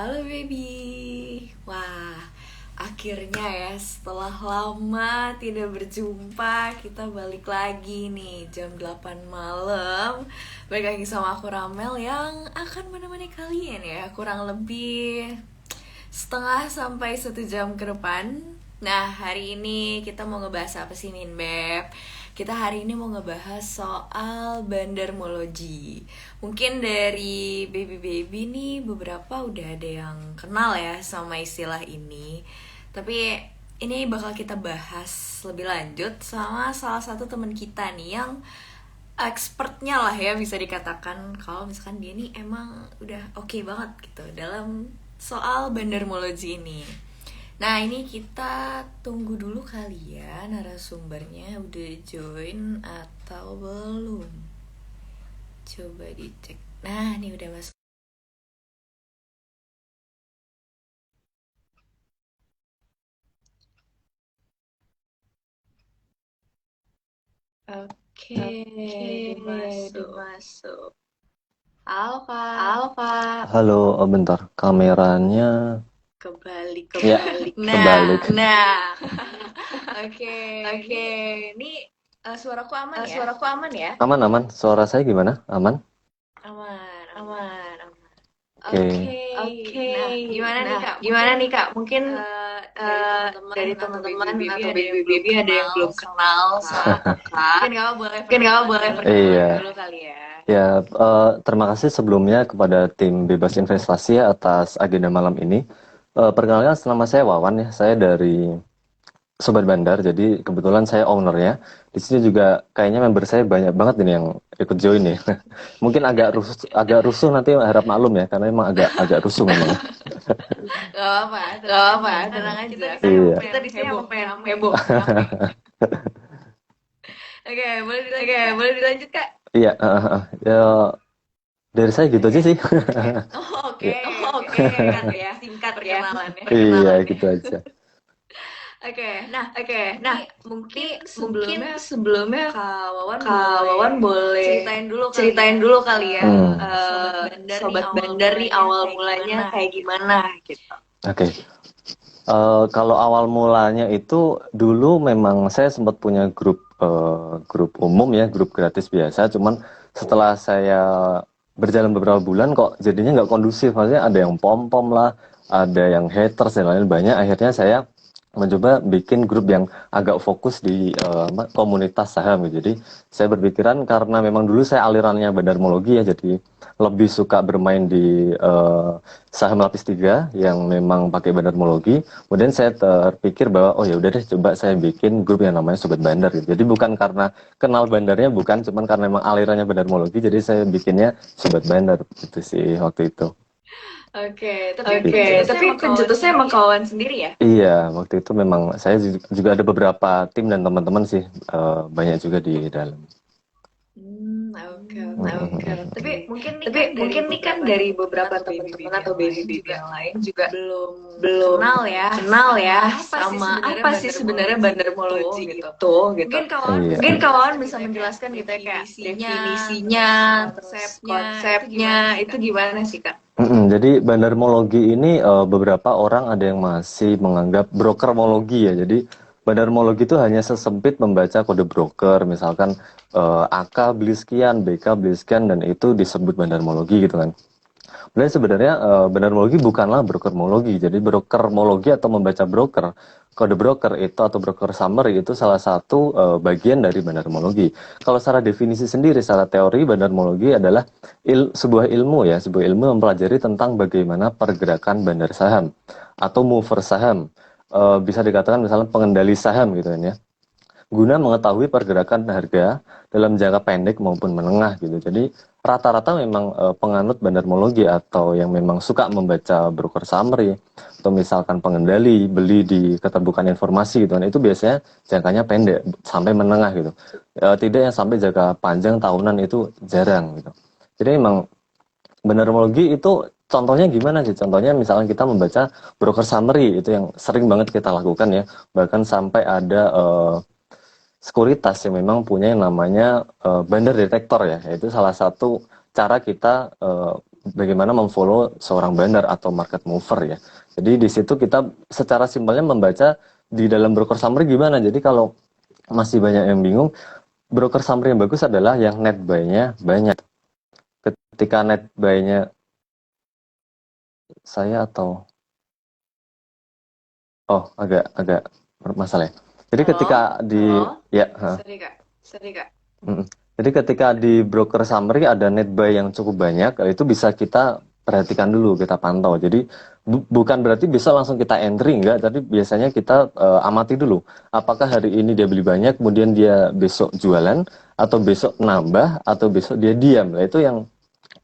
Halo baby. Wah, akhirnya ya setelah lama tidak berjumpa, kita balik lagi nih jam 8 malam. Balik lagi sama aku Ramel yang akan menemani kalian ya kurang lebih setengah sampai 1 jam ke depan. Nah, hari ini kita mau ngebahas apa sih Min Beb? Kita hari ini mau ngebahas soal bandarmologi. Mungkin dari baby-baby nih beberapa udah ada yang kenal ya sama istilah ini. Tapi ini bakal kita bahas lebih lanjut sama salah satu teman kita nih yang expertnya lah ya, bisa dikatakan kalau misalkan dia nih emang udah oke banget gitu dalam soal bandarmologi ini. Nah, ini kita tunggu dulu kali ya narasumbernya udah join atau belum. Coba dicek. Nah, ini udah masuk. Oke, Oke, dimasuk. masuk. Halo Halo Kak. Kak. Halo, bentar. Kameranya Kebalik ya ya. Nah, kebalik. Nah, oke. oke. Ini suaraku aman ya? Suaraku aman ya? Aman, aman. Suara saya gimana? Aman? Aman, aman. Aman, aman. Oke. Oke. Oke. Nah, gimana nih Nah, Kak? gimana Mungkin nih Kak? Mungkin dari teman-teman dari atau teman-teman baby-baby atau ada yang belum baby-baby ada yang kenal belum sama kenal sama Kakak. Kakak. Mungkin Kakak boleh Mungkin Kakak perkenalan boleh dulu Iya. dulu kali ya. Ya, terima kasih sebelumnya kepada tim Bebas Investasi ya atas agenda malam ini. Perkenalkan, nama saya Wawan ya. Saya dari Sobat Bandar, jadi kebetulan saya ownernya. Di sini juga kayaknya member saya banyak banget ini yang ikut join nih. Mungkin agak rusuh nanti harap maklum ya, karena emang agak rusuh memang. Gak apa-apa, Gak tenang apa, aja. Kan tenang kita aja. di sini emang Iya. Kita pengen di sini heboh, emang pengen rame. heboh, rame. Oke, boleh Oke, dilanjut Kak. boleh dilanjut Kak? Iya, ya dari saya gitu aja Oke. sih. Oh, Iya. oke, Oh, oke. oke, Singkat oke. ya, Singkat ya perkenalannya. Iya, gitu aja. Oke, nah Oke, ini nah mungkin ini mungkin sebelumnya sebelumnya Kak Wawan Kak boleh Wawan boleh ceritain dulu kali ya, ceritain dulu kali ya, Sobat Bandar nih Sobat awal Bandar nih mulanya awal kayak mulanya gimana kayak gitu. gimana gitu. Oke. Kalau awal mulanya itu dulu memang saya sempat punya grup umum ya, grup gratis biasa. Cuman setelah saya berjalan beberapa bulan kok jadinya nggak kondusif. Maksudnya ada yang pom-pom lah, ada yang haters dan lain banyak. Akhirnya saya mencoba bikin grup yang agak fokus di komunitas saham gitu. Jadi saya berpikiran karena memang dulu saya alirannya bandarmologi ya, jadi lebih suka bermain di saham lapis 3 yang memang pakai bandarmologi. Kemudian saya terpikir bahwa oh ya udah deh coba saya bikin grup yang namanya Sobat Bandar gitu. Jadi bukan karena kenal bandarnya, bukan, cuman karena memang alirannya bandarmologi, jadi saya bikinnya Sobat Bandar gitu sih waktu itu. Oke, tapi Oke, pencetusnya tapi emang kawan pencetusnya sendiri emang ya? kawan sendiri ya? Iya, waktu itu memang saya juga ada beberapa tim dan teman-teman sih, banyak juga di dalam. Oke, oke. Oke. Tapi mungkin nih Tapi kan dari mungkin nih kan beberapa dari teman-teman beberapa atau teman-teman baby-baby atau yang lain baby-baby juga yang lain juga belum belum kenal ya kenal sama ya apa sih sama sebenarnya apa sih sebenarnya bandarmologi itu bandarmologi gitu. itu gitu. Mungkin kawan Iya. bisa Mungkin kawan menjelaskan bisa gitu ya kayak menjelaskan gitu ya kayak definisinya, definisinya, terus terus konsepnya itu konsepnya gimana sih itu Kak? gimana sih Kak? Jadi bandarmologi ini beberapa orang ada yang masih menganggap brokermologi ya. Jadi bandarmologi itu hanya sesempit membaca kode broker, misalkan AK beli sekian, BK beli sekian, dan itu disebut bandarmologi gitu kan. Dan sebenarnya bandarmologi bukanlah brokermologi. Jadi brokermologi atau membaca broker, kode broker itu atau broker summary itu salah satu bagian dari bandarmologi. Kalau secara definisi sendiri, secara teori bandarmologi adalah sebuah ilmu ya, sebuah ilmu mempelajari tentang bagaimana pergerakan bandar saham atau mover saham. Bisa dikatakan misalnya pengendali saham gitu kan ya, guna mengetahui pergerakan harga dalam jangka pendek maupun menengah gitu. Jadi rata-rata memang penganut bandarmologi atau yang memang suka membaca broker summary atau misalkan pengendali beli di keterbukaan informasi gitu kan, itu biasanya jangkanya pendek sampai menengah gitu. Tidak yang sampai jangka panjang tahunan, itu jarang gitu. Jadi memang bandarmologi itu contohnya gimana sih? Contohnya misalkan kita membaca broker summary, itu yang sering banget kita lakukan ya. Bahkan sampai ada sekuritas yang memang punya yang namanya bandar detektor ya, yaitu salah satu cara kita bagaimana memfollow seorang bandar atau market mover ya. Jadi di situ kita secara simpelnya membaca di dalam broker summary gimana. Jadi kalau masih banyak yang bingung, broker summary yang bagus adalah yang net buy-nya banyak. Ketika net buy-nya saya atau agak agak bermasalah ya. Jadi Halo, ketika di halo, ya, sorry kak. mm. Jadi ketika di broker summary ada net buy yang cukup banyak, itu bisa kita perhatikan dulu, kita pantau. Jadi bukan berarti bisa langsung kita entry enggak, tapi biasanya kita amati dulu. Apakah hari ini dia beli banyak, kemudian dia besok jualan, atau besok nambah, atau besok dia diam. Nah, itu yang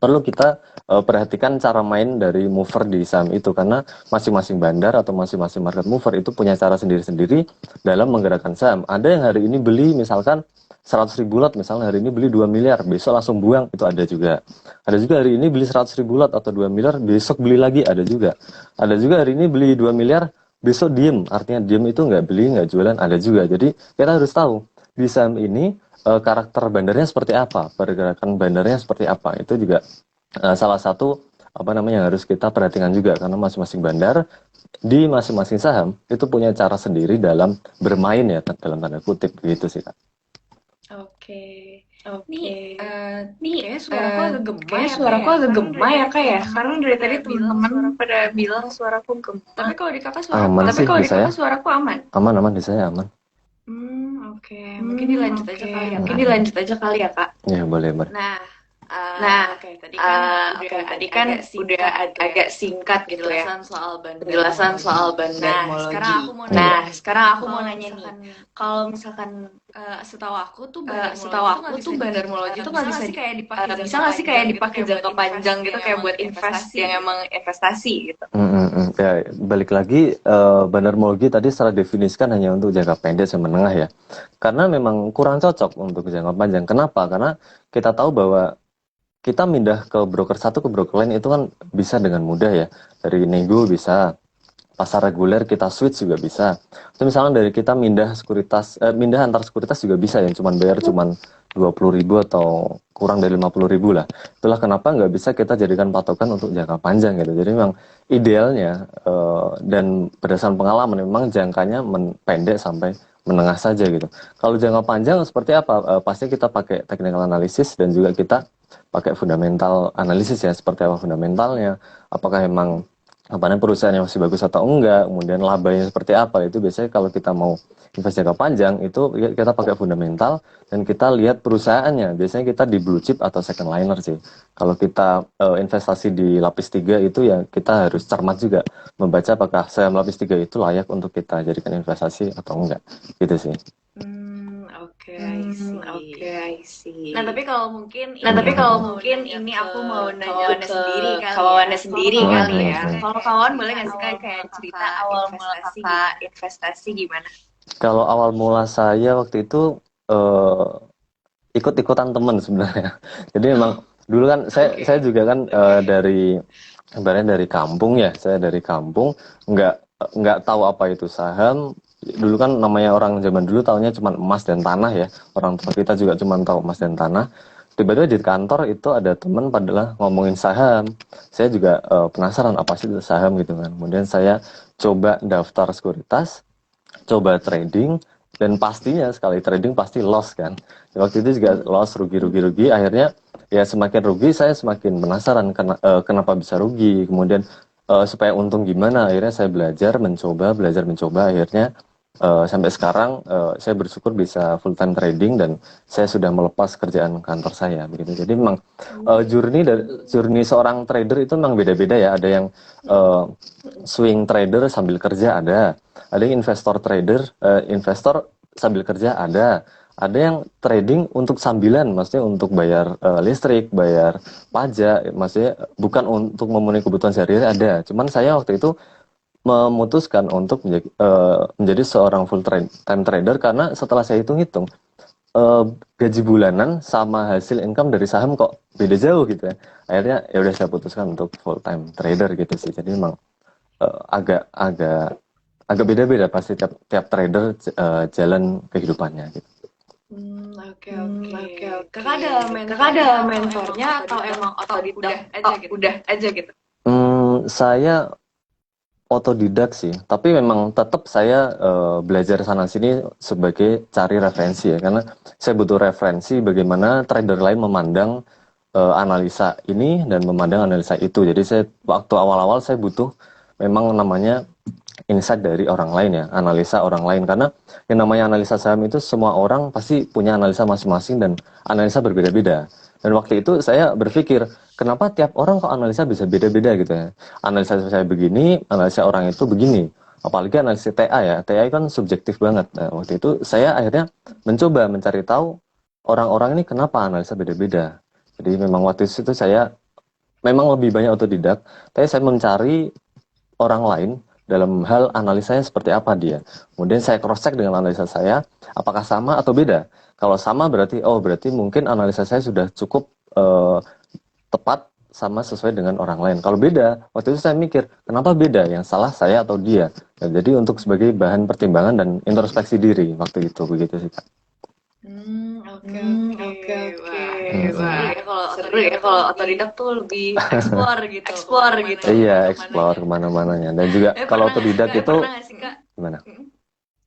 perlu kita perhatikan cara main dari mover di saham itu, karena masing-masing bandar atau masing-masing market mover itu punya cara sendiri-sendiri dalam menggerakkan saham. Ada yang hari ini beli misalkan 100.000 lot, misalnya hari ini beli 2 miliar, besok langsung buang, itu ada juga. Ada juga hari ini beli 100.000 lot atau 2 miliar, besok beli lagi, ada juga. Ada juga hari ini beli 2 miliar, besok diem, artinya diem itu nggak beli, nggak jualan, ada juga. Jadi kita harus tahu di saham ini karakter bandarnya seperti apa, pergerakan bandarnya seperti apa. Itu juga salah satu apa namanya harus kita perhatikan juga, karena masing-masing bandar di masing-masing saham itu punya cara sendiri dalam bermain ya, dalam tanda kutip gitu sih Kak. Oke. Oke. Nih, Kayaknya suaraku agak gemah ya kak ya. Karena dari tadi teman-teman pada bilang suaraku gemah. Tapi kalau di kakak suara Aman Tapi sih kalau di di saya. kakak suaraku aman. Aman di saya aman. Oke. Mungkin dilanjut aja kali ya. Mungkin dilanjut aja kali ya kak. Ya boleh. Nah, oke, tadi kan udah agak singkat gitu ya. Penjelasan soal bandarmologi. Sekarang aku mau nanya nih. Kalau misalkan setahu aku tuh bandarmologi itu nggak bisa bisa nggak sih kayak dipakai jangka panjang gitu, kayak buat investasi yang emang investasi gitu. Ya, balik lagi bandarmologi tadi secara definisikan hanya untuk jangka pendek dan menengah ya. Karena memang kurang cocok untuk jangka panjang. Kenapa? Karena kita tahu bahwa kita pindah ke broker satu ke broker lain itu kan bisa dengan mudah ya. Dari nego bisa, pasar reguler kita switch juga bisa. Itu misalnya dari kita pindah antar sekuritas juga bisa, yang cuman bayar cuman 20.000 atau kurang dari 50.000 lah. Itulah kenapa nggak bisa kita jadikan patokan untuk jangka panjang gitu. Jadi memang idealnya dan berdasarkan pengalaman memang jangkanya pendek sampai menengah saja gitu. Kalau jangka panjang seperti apa? Pasti kita pakai technical analysis dan juga kita pakai fundamental analisis ya, seperti apa fundamentalnya, apakah emang perusahaannya masih bagus atau enggak, kemudian labanya seperti apa. Itu biasanya kalau kita mau invest jangka panjang itu kita pakai fundamental dan kita lihat perusahaannya. Biasanya kita di blue chip atau second liner sih. Kalau kita investasi di lapis 3 itu ya kita harus cermat juga membaca apakah saham lapis 3 itu layak untuk kita jadikan investasi atau enggak gitu sih. Oke, I see. Nah, tapi kalau mungkin ini aku mau nanya kawannya sendiri kali ya. Kalau kawan boleh nggak sih kayak cerita awal mula kakak investasi gimana? Kalau awal mula saya waktu itu ikut-ikutan teman sebenarnya. Jadi memang dulu kan saya juga kan dari kampung ya. Saya dari kampung nggak tahu apa itu saham. Dulu kan namanya orang zaman dulu taunya cuma emas dan tanah ya. Orang tua kita juga cuma tahu emas dan tanah. Tiba-tiba di kantor itu ada teman padahal ngomongin saham. Saya juga penasaran apa sih itu saham gitu kan. Kemudian saya coba daftar sekuritas, coba trading, dan pastinya sekali trading pasti loss kan. Waktu itu juga loss, rugi. Akhirnya ya semakin rugi saya semakin penasaran kenapa bisa rugi. Kemudian supaya untung gimana, akhirnya saya belajar mencoba. Akhirnya sampai sekarang saya bersyukur bisa full time trading dan saya sudah melepas kerjaan kantor saya begitu. Jadi memang journey seorang trader itu memang beda-beda ya. Ada yang swing trader sambil kerja, ada yang investor sambil kerja, ada yang trading untuk sambilan, maksudnya untuk bayar listrik, bayar pajak, maksudnya bukan untuk memenuhi kebutuhan sehari-hari, ada. Cuman saya waktu itu memutuskan untuk menjadi seorang full time trader karena setelah saya hitung-hitung gaji bulanan sama hasil income dari saham kok beda jauh gitu ya. Akhirnya ya udah saya putuskan untuk full time trader gitu sih. Jadi memang agak beda-beda pasti tiap trader jalan kehidupannya gitu. Oke Hmm, oke. oke oke. Kakak ada Kakak ada mentornya atau emang mentornya atau otodidak? emang Oh, otodidak? udah aja gitu. Udah aja gitu. Saya otodidak sih, tapi memang tetap saya belajar sana sini sebagai cari referensi ya, karena saya butuh referensi bagaimana trader lain memandang analisa ini dan memandang analisa itu. Jadi saya waktu awal-awal saya butuh memang namanya insight dari orang lain ya, analisa orang lain, karena yang namanya analisa saham itu semua orang pasti punya analisa masing-masing dan analisa berbeda-beda. Dan waktu itu saya berpikir, kenapa tiap orang kok analisa bisa beda-beda gitu ya. Analisa saya begini, analisa orang itu begini. Apalagi analisa TA ya, TA kan subjektif banget. Nah, waktu itu saya akhirnya mencoba mencari tahu orang-orang ini kenapa analisa beda-beda. Jadi memang waktu itu saya memang lebih banyak otodidak, tapi saya mencari orang lain dalam hal analisanya seperti apa dia. Kemudian saya cross check dengan analisa saya, apakah sama atau beda. Kalau sama berarti berarti mungkin analisa saya sudah cukup tepat sama sesuai dengan orang lain. Kalau beda, waktu itu saya mikir, kenapa beda? Yang salah saya atau dia? Ya, jadi untuk sebagai bahan pertimbangan dan introspeksi diri waktu itu begitu sih Kak. Oke oke. Oke oke. Wah, Mm-mm. seru ya kalau otodidak tuh lebih explore gitu Explore gitu. kemana-mananya. Iya, explore kemana-mananya. Dan juga kalau otodidak itu Pernah nggak sih Kak? gimana?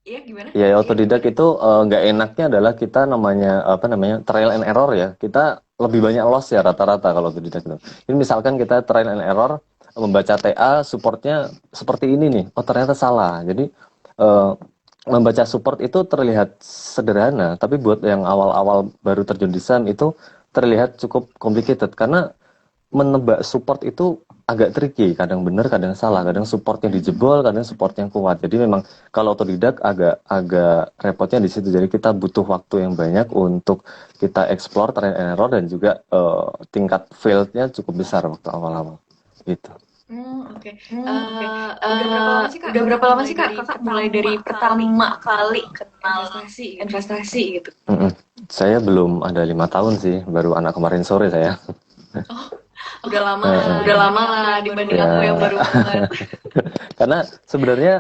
Iya gimana? Ya, otodidak itu nggak enaknya adalah kita namanya apa namanya trial and error ya. Kita lebih banyak loss ya rata-rata kalau otodidak itu. Ini misalkan kita trial and error membaca TA supportnya seperti ini nih. Oh ternyata salah. Jadi eh, membaca support itu terlihat sederhana, tapi buat yang awal-awal baru terjun di saham itu terlihat cukup complicated karena menebak support itu agak tricky, kadang benar, kadang salah, kadang supportnya dijebol, kadang supportnya kuat. Jadi memang kalau otodidak agak repotnya di situ. Jadi kita butuh waktu yang banyak untuk kita explore trial and error dan juga tingkat failnya cukup besar waktu awal-awal. Gitu. Oke. Oke. Udah berapa lama sih Kak Udah berapa kakak lama mulai sih Kak dari kakak mulai pertama dari kali pertama kenal kali kenal investasi gitu? investasi gitu? Mm-mm. Saya belum ada 5 tahun sih, baru anak kemarin sore saya. Udah lama Eh, lah eh. Udah lama dibanding aku lah yang baru dibanding Ya, aku yang mulai. baru mulai. karena sebenarnya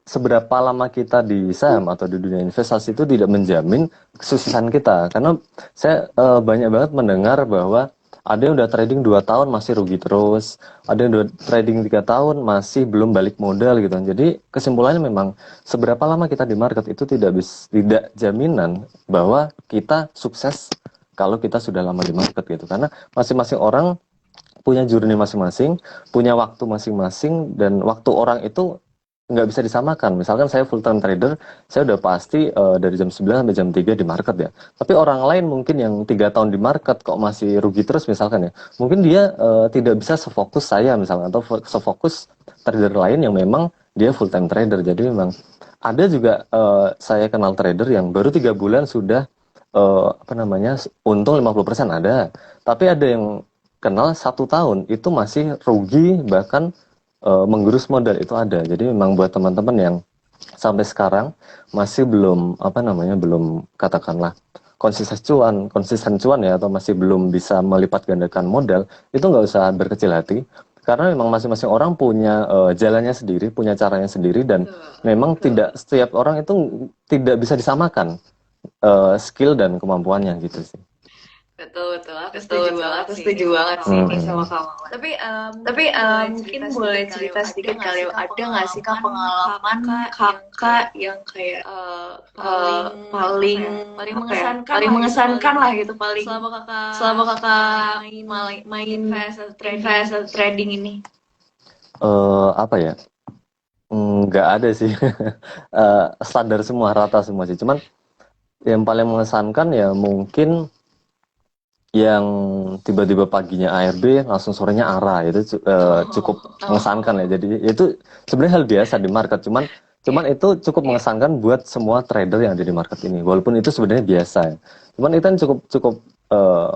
seberapa lama kita di saham atau di dunia investasi itu tidak menjamin kesuksesan kita. Karena saya banyak banget mendengar bahwa ada yang udah trading 2 tahun masih rugi terus, ada yang udah trading 3 tahun masih belum balik modal gitu. Jadi kesimpulannya memang seberapa lama kita di market itu tidak jaminan bahwa kita sukses kalau kita sudah lama di market gitu. Karena masing-masing orang punya journey masing-masing, punya waktu masing-masing, dan waktu orang itu nggak bisa disamakan. Misalkan saya full time trader, saya udah pasti dari jam 9 sampai jam 3 di market ya. Tapi orang lain mungkin yang 3 tahun di market kok masih rugi terus misalkan ya. Mungkin dia tidak bisa sefokus saya misalkan, atau sefokus trader lain yang memang dia full time trader. Jadi memang ada juga saya kenal trader yang baru 3 bulan sudah apa namanya untung 50% ada. Tapi ada yang kenal 1 tahun itu masih rugi bahkan menggerus modal itu ada. Jadi memang buat teman-teman yang sampai sekarang masih belum apa namanya belum katakanlah konsisten cuan ya, atau masih belum bisa melipat gandakan modal, itu nggak usah berkecil hati karena memang masing-masing orang punya jalannya sendiri, punya caranya sendiri, dan memang tidak setiap orang itu tidak bisa disamakan skill dan kemampuannya gitu sih. Betul betul. Aku Betul, setuju banget aku sih setuju ini banget sama sih kamu. ini sama kamu. Tapi Tapi mungkin boleh cerita sedikit kali, ada nggak sih Kak pengalaman kakak yang kayak paling paling paling apa ya, mengesankan paling lah gitu, mengesankan lah gitu, paling selama selama kakak main invest atau invest atau trading ini? Apa ya? Nggak ada sih. Standar semua, rata semua sih. Cuman yang paling mengesankan ya mungkin yang tiba-tiba paginya ARB langsung sorenya ARA itu cukup mengesankan ya. Jadi itu sebenarnya hal biasa di market. Cuman itu cukup mengesankan buat semua trader yang ada di market ini. Walaupun itu sebenarnya biasa ya. Cuman itu kan cukup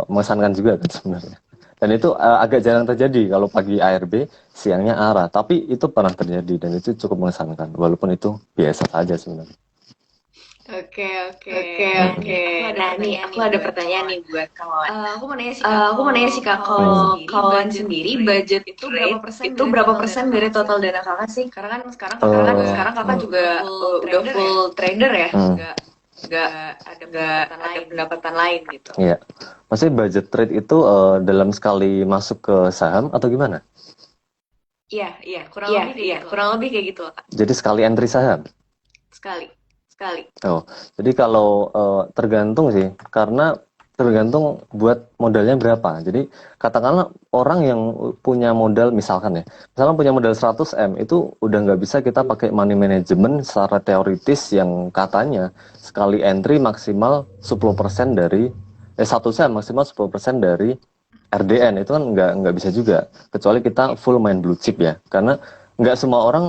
mengesankan juga kan sebenarnya. Dan itu agak jarang terjadi kalau pagi ARB, siangnya ARA. Tapi itu pernah terjadi dan itu cukup mengesankan. Walaupun itu biasa saja sebenarnya. Oke oke. Oke. Nah nih aku ada pertanyaan nih buat kawan. Aku mau nanya sih Kak, Aku mau nanya sih Kak, kalau kawan sendiri budget itu trade itu berapa persen dari total dana kakak sih? Karena kan sekarang Sekarang kakak juga udah full trader ya. juga nggak ada pendapatan lain gitu. Iya. Maksudnya budget trade itu dalam sekali masuk ke saham atau gimana? Iya, kurang lebih kayak gitu, Kak. Jadi sekali entry saham? Sekali. Oh, jadi kalau tergantung sih, karena tergantung buat modalnya berapa. Jadi katakanlah orang yang punya modal misalkan punya modal 100 M itu udah nggak bisa kita pakai money management secara teoritis yang katanya sekali entry maksimal 10% dari 1 saham maksimal 10% dari RDN itu kan nggak bisa juga, kecuali kita full main blue chip ya, karena nggak semua orang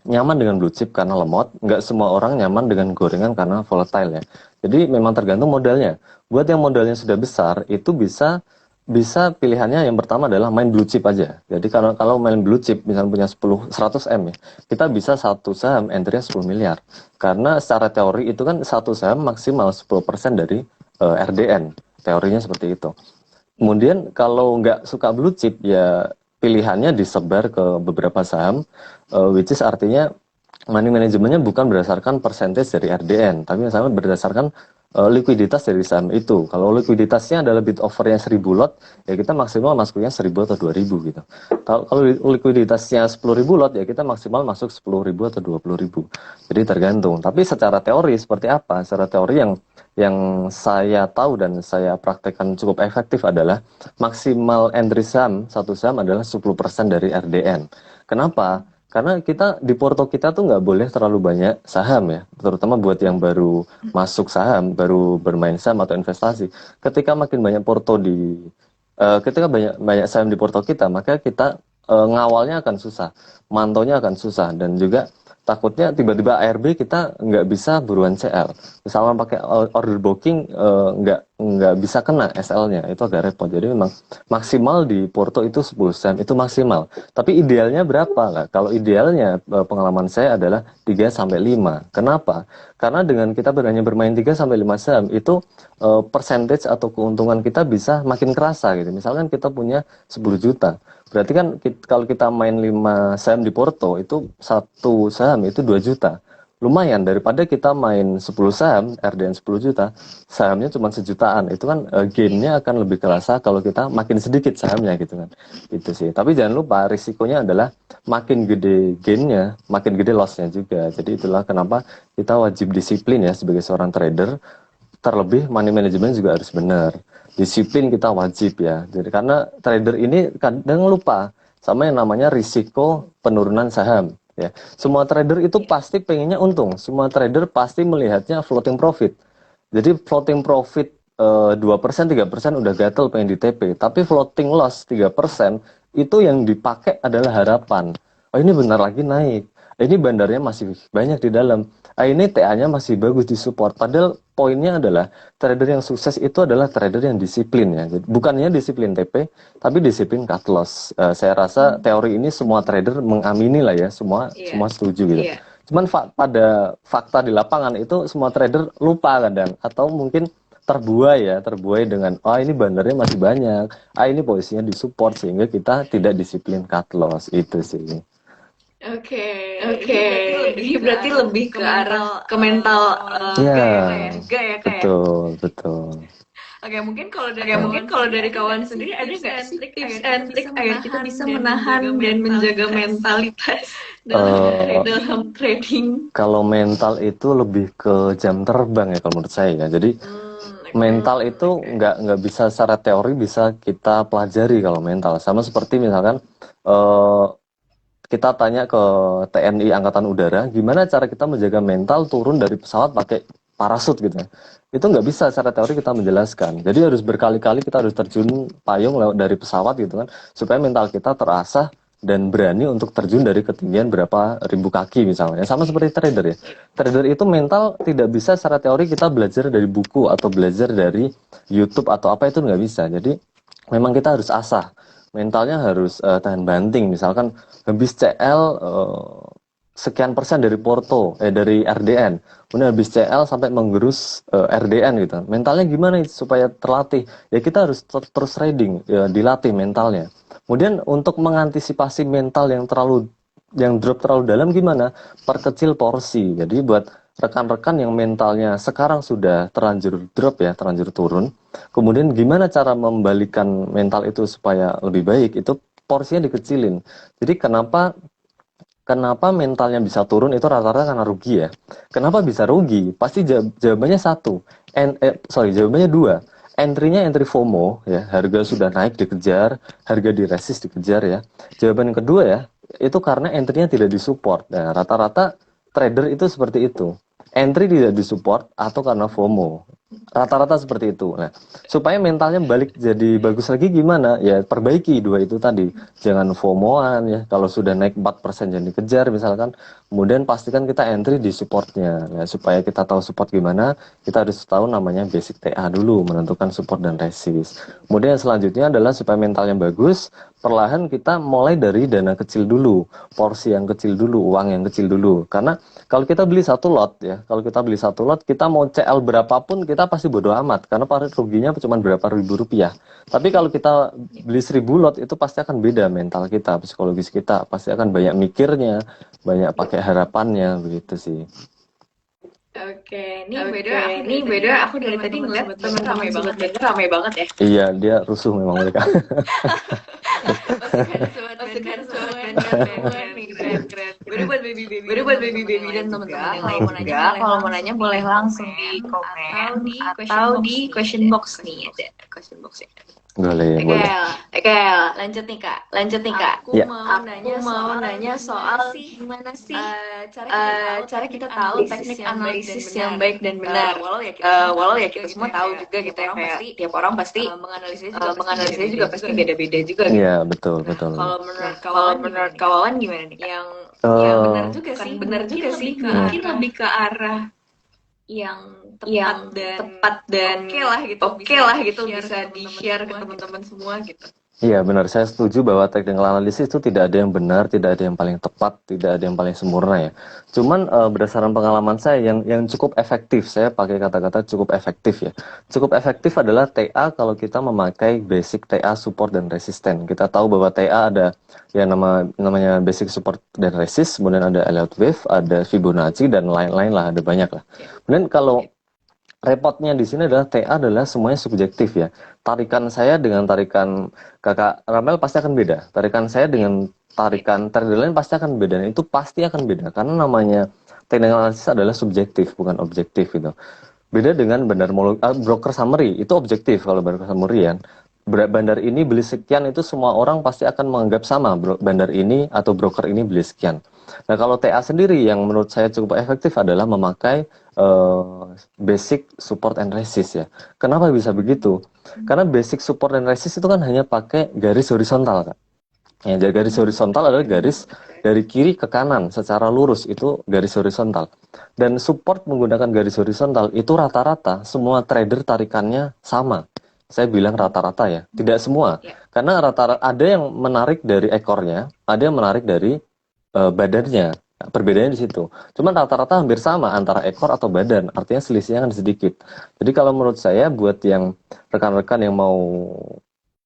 nyaman dengan blue chip karena lemot, nggak semua orang nyaman dengan gorengan karena volatile ya. Jadi memang tergantung modalnya. Buat yang modalnya sudah besar, itu bisa pilihannya yang pertama adalah main blue chip aja. Jadi kalau main blue chip, misalnya punya 100 M ya, kita bisa satu saham entry-nya 10 miliar. Karena secara teori itu kan satu saham maksimal 10% dari RDN. Teorinya seperti itu. Kemudian kalau nggak suka blue chip ya pilihannya disebar ke beberapa saham, which is artinya money manajemennya bukan berdasarkan percentage dari RDN, tapi misalnya berdasarkan likuiditas dari saham itu. Kalau likuiditasnya adalah bid offernya 1000 lot, ya kita maksimal masuknya 1000 atau 2000 gitu. Kalau likuiditasnya 10.000 lot, ya kita maksimal masuk 10.000 atau 20.000. Jadi tergantung. Tapi secara teori seperti apa? Secara teori yang saya tahu dan saya praktekkan cukup efektif adalah maksimal entry saham, satu saham adalah 10% dari RDN. Kenapa? Karena kita di porto kita tuh nggak boleh terlalu banyak saham ya, terutama buat yang baru masuk saham, baru bermain saham atau investasi. Ketika makin banyak ketika banyak saham di porto kita, maka kita ngawalnya akan susah, mantaunya akan susah, dan juga takutnya tiba-tiba ARB kita nggak bisa buruan CL. Misalnya pakai order booking nggak bisa kena SL-nya, itu agak repot. Jadi memang maksimal di porto itu 10 saham itu maksimal. Tapi idealnya berapa nggak? Kalau idealnya pengalaman saya adalah 3-5. Kenapa? Karena dengan kita hanya bermain 3-5 saham itu percentage atau keuntungan kita bisa makin kerasa gitu. Misalkan kita punya 10 juta. Berarti kan kalau kita main 5 saham di porto itu satu saham itu 2 juta. Lumayan daripada kita main 10 saham, RDN 10 juta, sahamnya cuma sejutaan. Itu kan gainnya akan lebih kerasa kalau kita makin sedikit sahamnya gitu kan. Itu sih. Tapi jangan lupa risikonya adalah makin gede gainnya, makin gede lossnya juga. Jadi itulah kenapa kita wajib disiplin ya sebagai seorang trader. Terlebih money management juga harus benar. Disiplin kita wajib ya. Jadi karena trader ini kadang lupa sama yang namanya risiko penurunan saham ya. Semua trader itu pasti pengennya untung. Semua trader pasti melihatnya floating profit. Jadi floating profit 2%, 3% udah gatel pengen di TP. Tapi floating loss 3% itu yang dipakai adalah harapan. Oh ini bentar lagi naik. Ini bandarnya masih banyak di dalam. Ini TA-nya masih bagus di support. Padahal poinnya adalah trader yang sukses itu adalah trader yang disiplin ya. Jadi, bukannya disiplin TP, tapi disiplin cut loss. Saya rasa teori ini semua trader mengamini lah ya, semua setuju gitu. Cuman pada fakta di lapangan itu semua trader lupa kadang, atau mungkin terbuai dengan ini bandarnya masih banyak, ini posisinya di support, sehingga kita tidak disiplin cut loss. Itu sih. Oke. Ini berarti lebih ke arah ke mental juga ya kayak. Betul. Oke, mungkin kalau dari kawan sendiri ada nggak sih tips and trick agar kita bisa menahan dan menjaga mentalitas dalam trading? Kalau mental itu lebih ke jam terbang ya kalau menurut saya ya. Jadi mental itu nggak bisa secara teori bisa kita pelajari kalau mental. Sama seperti misalkan kita tanya ke TNI Angkatan Udara, gimana cara kita menjaga mental turun dari pesawat pakai parasut gitu. Itu nggak bisa secara teori kita menjelaskan. Jadi harus berkali-kali kita harus terjun payung lewat dari pesawat gitu kan, supaya mental kita terasah dan berani untuk terjun dari ketinggian berapa ribu kaki misalnya. Sama seperti trader ya. Trader itu mental tidak bisa secara teori kita belajar dari buku atau belajar dari YouTube atau apa, itu nggak bisa. Jadi memang kita harus asah. Mentalnya harus tahan banting. Misalkan habis CL sekian persen dari porto, dari RDN. Kemudian habis CL sampai menggerus RDN gitu. Mentalnya gimana supaya terlatih? Ya kita harus terus trading, ya, dilatih mentalnya. Kemudian untuk mengantisipasi mental yang drop terlalu dalam gimana? Perkecil porsi. Jadi buat rekan-rekan yang mentalnya sekarang sudah terlanjur drop ya, terlanjur turun. Kemudian gimana cara membalikan mental itu supaya lebih baik? Itu porsinya dikecilin. Jadi kenapa mentalnya bisa turun itu rata-rata karena rugi ya. Kenapa bisa rugi? Pasti jawabannya satu. Jawabannya dua. Entry FOMO ya, harga sudah naik dikejar, harga di resist dikejar ya. Jawaban yang kedua ya, itu karena entry-nya tidak disupport. Nah, rata-rata trader itu seperti itu. Entry tidak disupport atau karena FOMO. Rata-rata seperti itu. Nah, supaya mentalnya balik jadi bagus lagi gimana? Ya, perbaiki dua itu tadi. Jangan FOMO-an ya. Kalau sudah naik 4% jangan dikejar misalkan. Kemudian pastikan kita entry di supportnya. Ya, supaya kita tahu support gimana, kita harus tahu namanya basic TA dulu, menentukan support dan resist. Kemudian selanjutnya adalah supaya mentalnya bagus, perlahan kita mulai dari dana kecil dulu, porsi yang kecil dulu, uang yang kecil dulu. Karena kalau kita beli satu lot ya, kita mau CL berapapun kita pasti bodo amat karena ruginya cuma berapa ribu rupiah. Tapi kalau kita beli 1000 lot itu pasti akan beda mental kita, psikologis kita, pasti akan banyak mikirnya, banyak pakai harapannya begitu sih. Oke, Ini beda. Aku dari tadi ngeliat teman-teman sobat Bender ramai banget ya. Iya, dia rusuh memang mereka. Masukan sobat Bender nih, keren. Udah buat baby dan teman-teman yang lain Kalau mau nanya boleh langsung di komen atau di question box nih, ada question box ya. Boleh. Oke, lanjut nih kak. Aku Ya. mau nanya soal gimana sih cara kita tahu teknik analisis yang baik dan benar. Walau ya kita semua tahu juga gitu ya, kayak tiap orang pasti menganalisisnya juga pasti beda-beda juga gitu. Iya, betul. Kalau menurut kawan gimana nih? yang Eh, benar juga sih, Mungkin lebih ke arah yang yang tepat dan oke lah gitu bisa di-share ke teman-teman semua gitu. Iya benar, saya setuju bahwa technical analysis itu tidak ada yang benar, tidak ada yang paling tepat, tidak ada yang paling sempurna ya. Cuman berdasarkan pengalaman saya yang cukup efektif, saya pakai kata-kata cukup efektif ya. Cukup efektif adalah TA kalau kita memakai basic TA support dan resisten. Kita tahu bahwa TA ada ya namanya basic support dan resist, kemudian ada Elliott wave, ada Fibonacci dan lain-lain lah, ada banyak lah. Kemudian kalau repotnya di sini adalah TA adalah semuanya subjektif ya. Tarikan saya dengan tarikan kakak Ramel pasti akan beda. Tarikan saya dengan tarikan trader lain pasti akan beda. Dan itu pasti akan beda karena namanya technical analysis adalah subjektif bukan objektif gitu. Beda dengan broker summary itu objektif kalau broker summary ya. Bandar ini beli sekian itu semua orang pasti akan menganggap sama bandar ini atau broker ini beli sekian. Nah kalau TA sendiri yang menurut saya cukup efektif adalah memakai basic support and resist ya. Kenapa bisa begitu? Karena basic support and resist itu kan hanya pakai garis horizontal kan. Ya, garis horizontal adalah garis dari kiri ke kanan secara lurus itu garis horizontal. Dan support menggunakan garis horizontal itu rata-rata semua trader tarikannya sama. Saya bilang rata-rata ya, tidak semua. Karena rata-rata ada yang menarik dari ekornya, ada yang menarik dari badannya. Perbedaannya di situ. Cuman rata-rata hampir sama antara ekor atau badan. Artinya selisihnya kan sedikit. Jadi kalau menurut saya buat yang rekan-rekan yang mau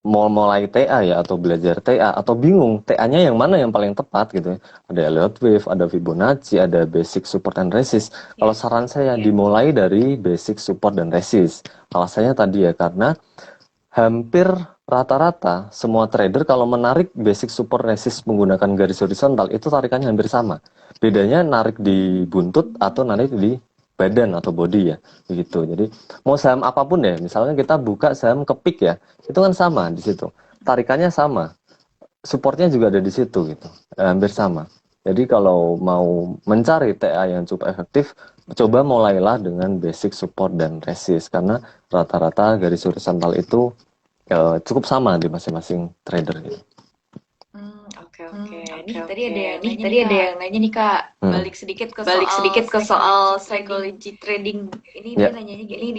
mulai TA ya atau belajar TA atau bingung TA-nya yang mana yang paling tepat gitu ya. Ada Elliott wave, ada Fibonacci, ada basic support and resist. Kalau saran saya dimulai dari basic support dan resist. Alasannya tadi ya karena hampir rata-rata semua trader kalau menarik basic support resist menggunakan garis horizontal itu tarikannya hampir sama. Bedanya narik di buntut atau narik di badan atau body ya, begitu. Jadi mau saham apapun ya, misalnya kita buka saham kepik ya, itu kan sama di situ. Tarikannya sama, supportnya juga ada di situ gitu, hampir sama. Jadi kalau mau mencari TA yang cukup efektif, coba mulailah dengan basic support dan resist karena rata-rata garis horizontal itu cukup sama di masing-masing trader gitu. Oke. Tadi ada yang nanya nih Kak. Balik sedikit ke soal psychology trading. Ini dia nanyanya gini.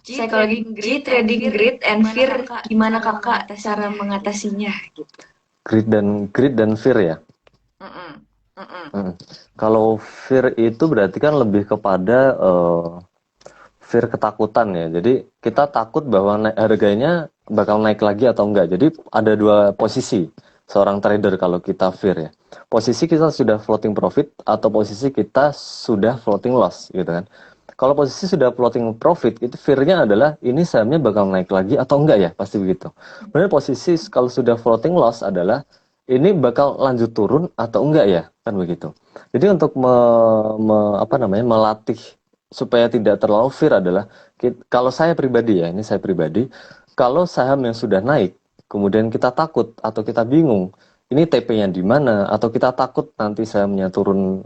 Psychology trading greed and fear gimana Kakak cara mengatasinya gitu. Greed dan fear ya. Kalau fear itu berarti kan lebih kepada fear ketakutan ya. Jadi kita takut bahwa harganya bakal naik lagi atau enggak. Jadi ada dua posisi seorang trader kalau kita fear ya. Posisi kita sudah floating profit atau posisi kita sudah floating loss gitu kan. Kalau posisi sudah floating profit, itu fear-nya adalah ini sahamnya bakal naik lagi atau enggak ya, pasti begitu. Kemudian posisi kalau sudah floating loss adalah ini bakal lanjut turun atau enggak ya, kan begitu. Jadi untuk melatih supaya tidak terlalu fear adalah kalau saya pribadi ya, ini saya pribadi, kalau saham yang sudah naik, kemudian kita takut atau kita bingung, ini TP-nya di mana, atau kita takut nanti sahamnya turun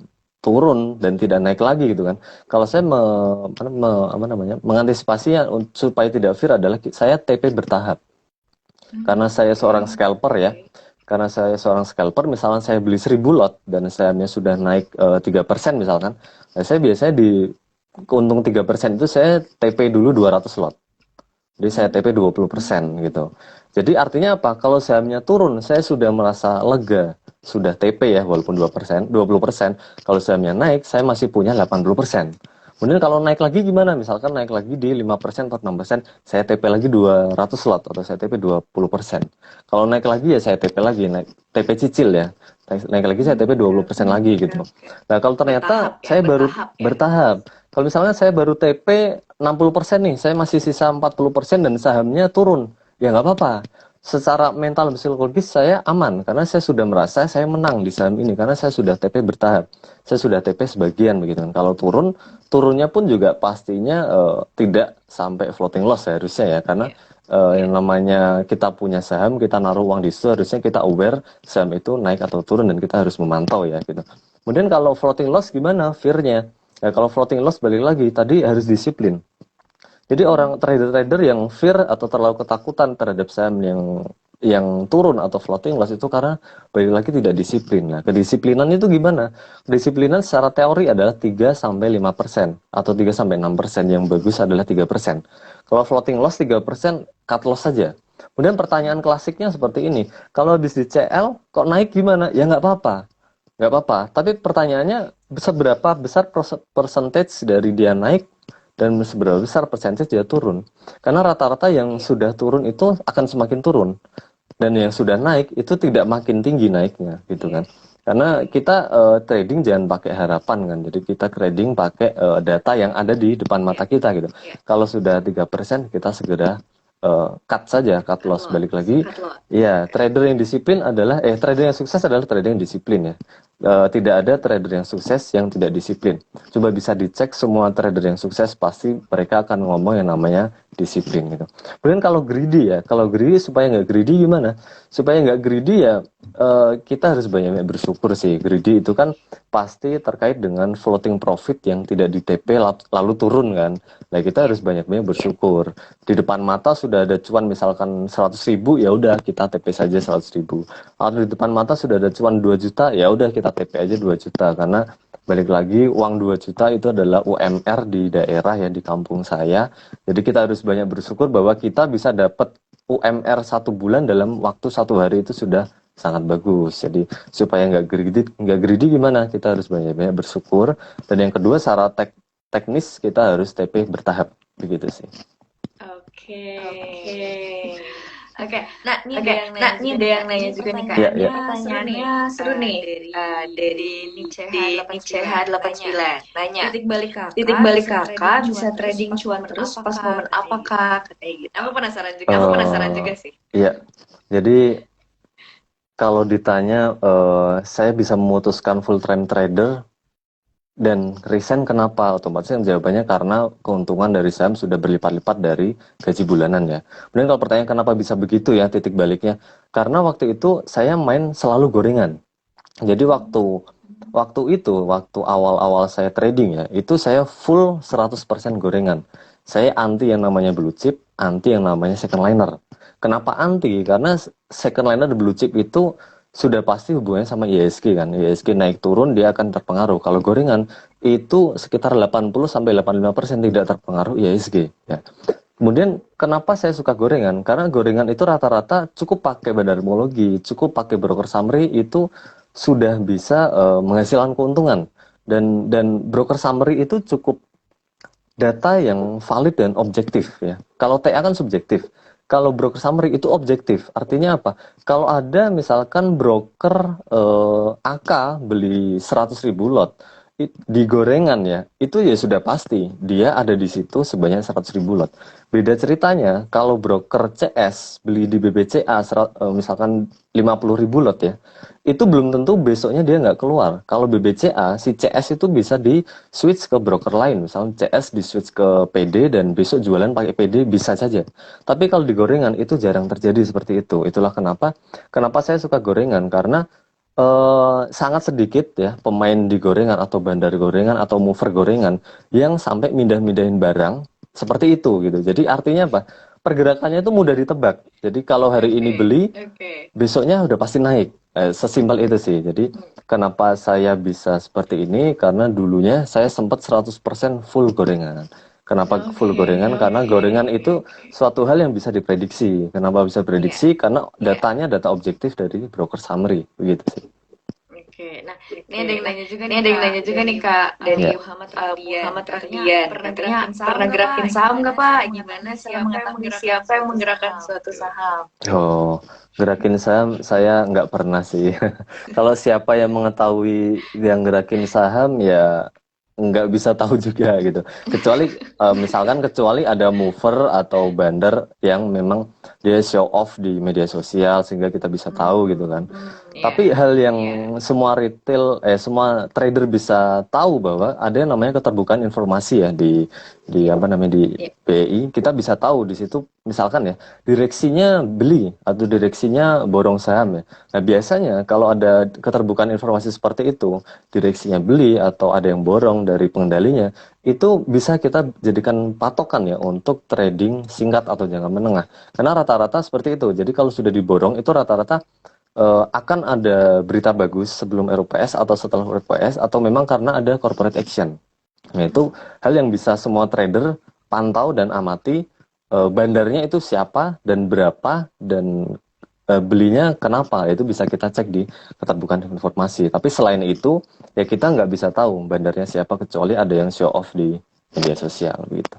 dan tidak naik lagi gitu kan. Kalau saya mengantisipasinya supaya tidak fear adalah saya TP bertahap. Karena saya seorang scalper ya. Karena saya seorang scalper, misalnya saya beli 1000 lot dan sahamnya sudah naik 3% misalkan, nah saya biasanya di keuntung 3% itu saya TP dulu 200 lot. Jadi saya TP 20% gitu. Jadi artinya apa? Kalau sahamnya turun, saya sudah merasa lega, sudah TP ya, walaupun 2%, 20%. Kalau sahamnya naik, saya masih punya 80%. Kemudian kalau naik lagi gimana? Misalkan naik lagi di 5% atau 6%, saya TP lagi 200 lot atau saya TP 20%. Kalau naik lagi ya saya TP lagi, naik TP cicil ya. Naik lagi saya TP 20% lagi gitu. Nah, kalau ternyata saya baru bertahap. Kalau misalnya saya baru TP 60% nih, saya masih sisa 40% dan sahamnya turun. Ya nggak apa-apa. Secara mental dan psikologis saya aman karena saya sudah merasa saya menang di saham ini karena saya sudah TP bertahap. Saya sudah TP sebagian begitu kan. Kalau turunnya pun juga pastinya tidak sampai floating loss harusnya ya karena yang namanya kita punya saham, kita naruh uang di situ harusnya kita aware saham itu naik atau turun dan kita harus memantau ya gitu. Kemudian kalau floating loss gimana fear-nya? Ya kalau floating loss balik lagi tadi harus disiplin. Jadi orang trader-trader yang fear atau terlalu ketakutan terhadap saham yang turun atau floating loss itu karena balik lagi tidak disiplin. Nah, kedisiplinan itu gimana? Kedisiplinan secara teori adalah 3 sampai 5% atau 3 sampai 6%, yang bagus adalah 3%. Kalau floating loss 3%, cut loss saja. Kemudian pertanyaan klasiknya seperti ini, kalau habis di CL kok naik gimana? Ya nggak apa-apa. Nggak apa-apa, tapi pertanyaannya seberapa besar percentage dari dia naik dan seberapa besar percentage dia turun. Karena rata-rata yang sudah turun itu akan semakin turun. Dan yang sudah naik itu tidak makin tinggi naiknya gitu kan. Karena kita trading jangan pakai harapan kan. Jadi kita trading pakai data yang ada di depan mata kita gitu. Kalau sudah 3% kita segera cut saja, cut loss. Balik lagi. Ya, trader yang disiplin adalah trader yang sukses adalah trader yang disiplin ya. Tidak ada trader yang sukses yang tidak disiplin. Coba bisa dicek semua trader yang sukses pasti mereka akan ngomong yang namanya disiplin gitu. Kemudian kalau greedy ya, kalau greedy supaya nggak greedy gimana? Supaya nggak greedy ya kita harus banyak bersyukur sih. Greedy itu kan pasti terkait dengan floating profit yang tidak di TP lalu turun kan. Nah kita harus banyak-banyak bersyukur. Di depan mata sudah ada cuan misalkan 100.000 ya udah kita TP saja 100.000. Kalau di depan mata sudah ada cuan 2 juta ya udah kita TP aja 2 juta karena balik lagi uang 2 juta itu adalah UMR di daerah ya di kampung saya. Jadi kita harus banyak bersyukur bahwa kita bisa dapat UMR 1 bulan dalam waktu 1 hari itu sudah sangat bagus. Jadi supaya nggak greedy gimana? Kita harus banyak-banyak bersyukur. Dan yang kedua secara teknis kita harus TP bertahap begitu sih. Oke. Nah, ini ada yang nanya juga nih Kak. Iya. Pertanyaannya seru nih. Dari Niceha 89. Nanya. Titik balik kakak bisa trading cuan terus pas momen apa kak? Kayak gitu. Aku penasaran juga sih. Iya. Jadi kalau ditanya saya bisa memutuskan full time trader dan resign kenapa? Otomatis jawabannya karena keuntungan dari saham sudah berlipat-lipat dari gaji bulanan ya. Kemudian kalau pertanyaan kenapa bisa begitu ya titik baliknya? Karena waktu itu saya main selalu gorengan. Jadi waktu awal-awal saya trading ya, itu saya full 100% gorengan. Saya anti yang namanya blue chip, anti yang namanya second liner. Kenapa anti? Karena second liner blue chip itu sudah pasti hubungannya sama IHSG kan. IHSG naik turun dia akan terpengaruh. Kalau gorengan itu sekitar 80-85% tidak terpengaruh IHSG ya. Kemudian kenapa saya suka gorengan? Karena gorengan itu rata-rata cukup pakai bandarmologi, cukup pakai broker summary itu sudah bisa menghasilkan keuntungan. Dan broker summary itu cukup data yang valid dan objektif ya. Kalau TA kan subjektif. Kalau broker summary itu objektif. Artinya apa? Kalau ada misalkan broker AK beli 100.000 lot di gorengan ya, itu ya sudah pasti dia ada di situ sebanyak 100.000 lot. Beda ceritanya kalau broker CS beli di BBCA misalkan 50.000 lot ya, itu belum tentu besoknya dia nggak keluar. Kalau BBCA, si CS itu bisa di switch ke broker lain, misalnya CS di switch ke PD dan besok jualan pakai PD bisa saja. Tapi kalau di gorengan itu jarang terjadi seperti itu. Itulah kenapa saya suka gorengan, karena sangat sedikit ya pemain di gorengan atau bandar gorengan atau mover gorengan yang sampai mindah-mindahin barang seperti itu gitu. Jadi artinya apa? Pergerakannya itu mudah ditebak. Jadi kalau hari ini beli, besoknya udah pasti naik. Sesimpel itu sih. Jadi kenapa saya bisa seperti ini? Karena dulunya saya sempat 100% full gorengan. Kenapa full gorengan? Karena gorengan itu suatu hal yang bisa diprediksi. Kenapa bisa prediksi? Karena datanya data objektif dari broker summary, begitu sih. Oke, nah ini ada yang nanya juga nih Kak dari Muhammad Radian. Pernah gerakin saham nggak Pak? Gimana cara mengetahui siapa yang menggerakkan suatu saham? Oh, gerakin saham saya nggak pernah sih. Kalau siapa yang mengetahui yang gerakin saham ya nggak bisa tahu juga gitu. Kecuali ada mover atau bandar yang memang dia show off di media sosial sehingga kita bisa tahu gitu kan. Tapi hal yang semua semua trader bisa tahu bahwa ada yang namanya keterbukaan informasi ya di BI. Kita bisa tahu di situ misalkan ya direksinya beli atau direksinya borong saham ya. Nah, biasanya kalau ada keterbukaan informasi seperti itu, direksinya beli atau ada yang borong dari pengendalinya, itu bisa kita jadikan patokan ya untuk trading singkat atau jangka menengah. Karena rata-rata seperti itu. Jadi kalau sudah diborong itu rata-rata akan ada berita bagus sebelum RUPS atau setelah RUPS atau memang karena ada corporate action. Nah, itu hal yang bisa semua trader pantau dan amati, bandarnya itu siapa dan berapa dan belinya kenapa. Itu bisa kita cek di keterbukaan informasi. Tapi selain itu ya kita nggak bisa tahu bandarnya siapa kecuali ada yang show off di media sosial gitu.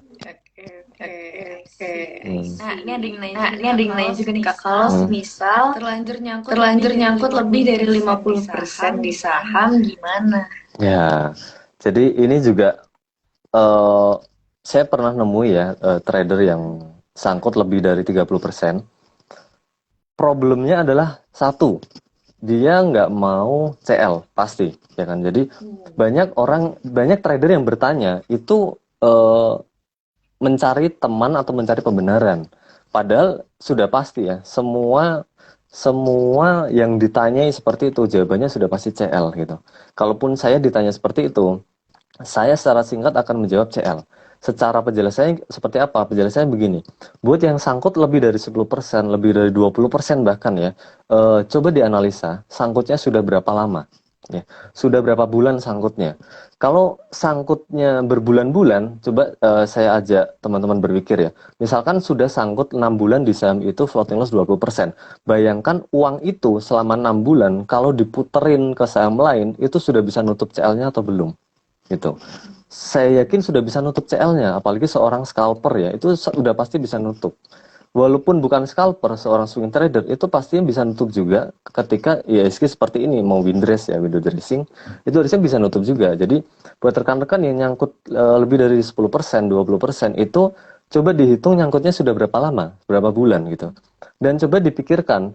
Nah, ini ada yang nanya juga nih Kak, kalau misal terlanjur nyangkut lebih dari 50% di saham gimana? Ya, jadi ini juga saya pernah nemu ya trader yang sangkut lebih dari 30%. Problemnya adalah satu, dia nggak mau CL pasti, ya kan? Jadi banyak trader yang bertanya itu mencari teman atau mencari pembenaran. Padahal sudah pasti ya, semua yang ditanyai seperti itu jawabannya sudah pasti CL gitu. Kalaupun saya ditanya seperti itu, saya secara singkat akan menjawab CL. Secara penjelasannya seperti apa? Penjelasannya begini. Buat yang sangkut lebih dari 10%, lebih dari 20% bahkan ya, coba dianalisa sangkutnya sudah berapa lama. Ya, sudah berapa bulan sangkutnya. Kalau sangkutnya berbulan-bulan, coba saya ajak teman-teman berpikir ya. Misalkan sudah sangkut 6 bulan di saham itu floating loss 20%. Bayangkan uang itu selama 6 bulan, kalau diputerin ke saham lain, itu sudah bisa nutup CL-nya atau belum? Gitu. Saya yakin sudah bisa nutup CL-nya, apalagi seorang scalper ya, itu sudah pasti bisa nutup. Walaupun bukan scalper, seorang swing trader itu pastinya bisa nutup juga ketika ISG seperti ini, mau windress ya, window dressing, itu harusnya bisa nutup juga. Jadi buat rekan-rekan yang nyangkut lebih dari 10%, 20%, itu coba dihitung nyangkutnya sudah berapa lama, berapa bulan gitu. Dan coba dipikirkan,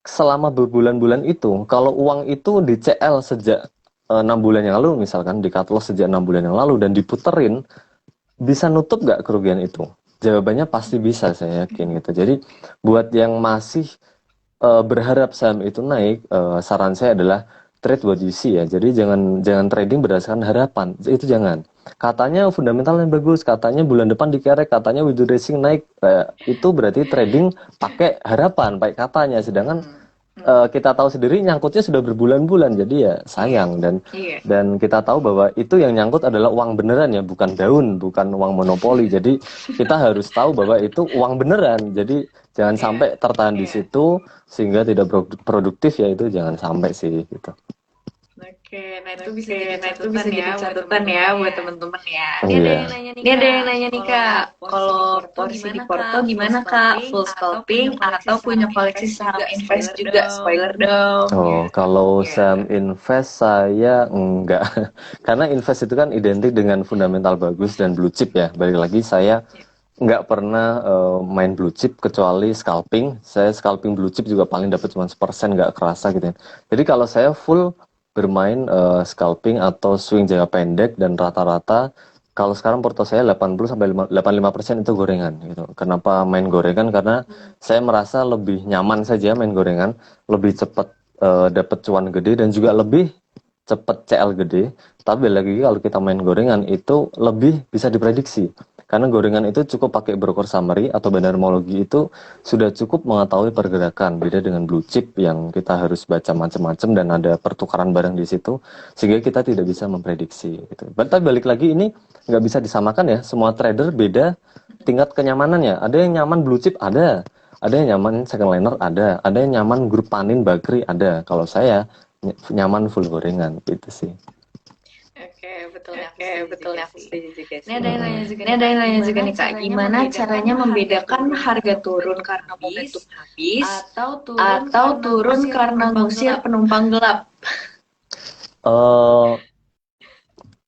selama berbulan-bulan itu, kalau uang itu di CL sejak 6 bulan yang lalu, misalkan di cut loss sejak 6 bulan yang lalu, dan diputerin, bisa nutup nggak kerugian itu? Jawabannya pasti bisa, saya yakin gitu. Jadi buat yang masih berharap saham itu naik, saran saya adalah trade what you see ya. Jadi jangan trading berdasarkan harapan, itu jangan. Katanya fundamental yang bagus, katanya bulan depan dikerek, katanya window dressing naik, itu berarti trading pakai harapan, pakai katanya. Sedangkan kita tahu sendiri nyangkutnya sudah berbulan-bulan, jadi ya sayang. Dan kita tahu bahwa itu yang nyangkut adalah uang beneran ya, bukan daun, bukan uang monopoli. Jadi kita harus tahu bahwa itu uang beneran. Jadi jangan sampai tertahan di situ sehingga tidak produktif ya, itu jangan sampai sih gitu. Oke, nah itu bisa jadi catatan ya buat teman-teman ya. Ini ada Iya. yang nanya nih, Kak, kalau porsi di Porto gimana Kak? Full scalping atau punya koleksi saham invest juga? Spoiler dong. Oh, kalau saham invest saya enggak. Karena invest itu kan identik dengan fundamental bagus dan blue chip ya. Balik lagi saya nggak pernah main blue chip kecuali scalping. Saya scalping blue chip juga paling dapat cuma 1%, nggak kerasa gitu ya. Jadi kalau saya full bermain scalping atau swing jangka pendek dan rata-rata kalau sekarang porto saya 80 sampai 85% itu gorengan gitu. Kenapa main gorengan? Karena saya merasa lebih nyaman saja main gorengan, lebih cepat dapat cuan gede dan juga lebih cepet CL gede. Tapi lagi kalau kita main gorengan itu lebih bisa diprediksi. Karena gorengan itu cukup pakai broker summary atau bandarmologi itu sudah cukup mengetahui pergerakan. Beda dengan blue chip yang kita harus baca macam-macam dan ada pertukaran barang di situ sehingga kita tidak bisa memprediksi gitu. Tapi balik lagi ini nggak bisa disamakan ya. Semua trader beda tingkat kenyamanannya. Ada yang nyaman blue chip, ada yang nyaman second liner, ada yang nyaman grup panin bakri, ada. Kalau saya nyaman full gorengan gitu sih. Betul ya, aku setuju juga sih. Ini ada yang nanya juga nih Kak, gimana caranya membedakan harga turun karena momentum habis atau turun karena ngusir penumpang gelap?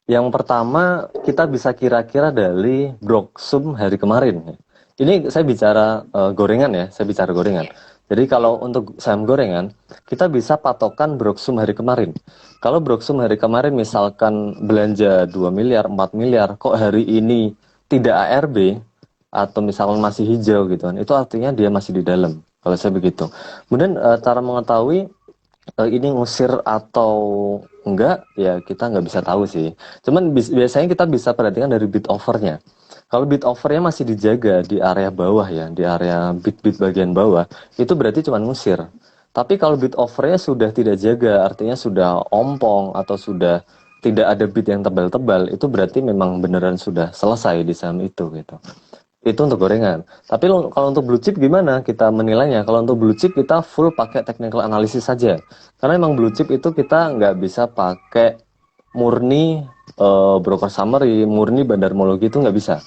Yang pertama kita bisa kira-kira dari Broksum hari kemarin. Ini saya bicara gorengan ya, saya bicara gorengan. Jadi kalau untuk saham gorengan, kita bisa patokan Broksum hari kemarin. Kalau Broksum hari kemarin misalkan belanja 2 miliar, 4 miliar, kok hari ini tidak ARB, atau misalkan masih hijau gitu kan, itu artinya dia masih di dalam. Kalau saya begitu. Kemudian cara mengetahui ini ngusir atau enggak, ya kita nggak bisa tahu sih. Cuman biasanya kita bisa perhatikan dari bid offernya. Kalau bid offernya masih dijaga di area bawah ya, di area bid bagian bawah, itu berarti cuma ngusir. Tapi kalau bid offernya sudah tidak jaga, artinya sudah ompong atau sudah tidak ada bid yang tebal-tebal, itu berarti memang beneran sudah selesai di saham itu gitu. Itu untuk gorengan. Tapi kalau untuk blue chip gimana kita menilainya? Kalau untuk blue chip kita full pakai technical analysis saja. Karena memang blue chip itu kita nggak bisa pakai murni broker summary, murni bandarmologi itu nggak bisa.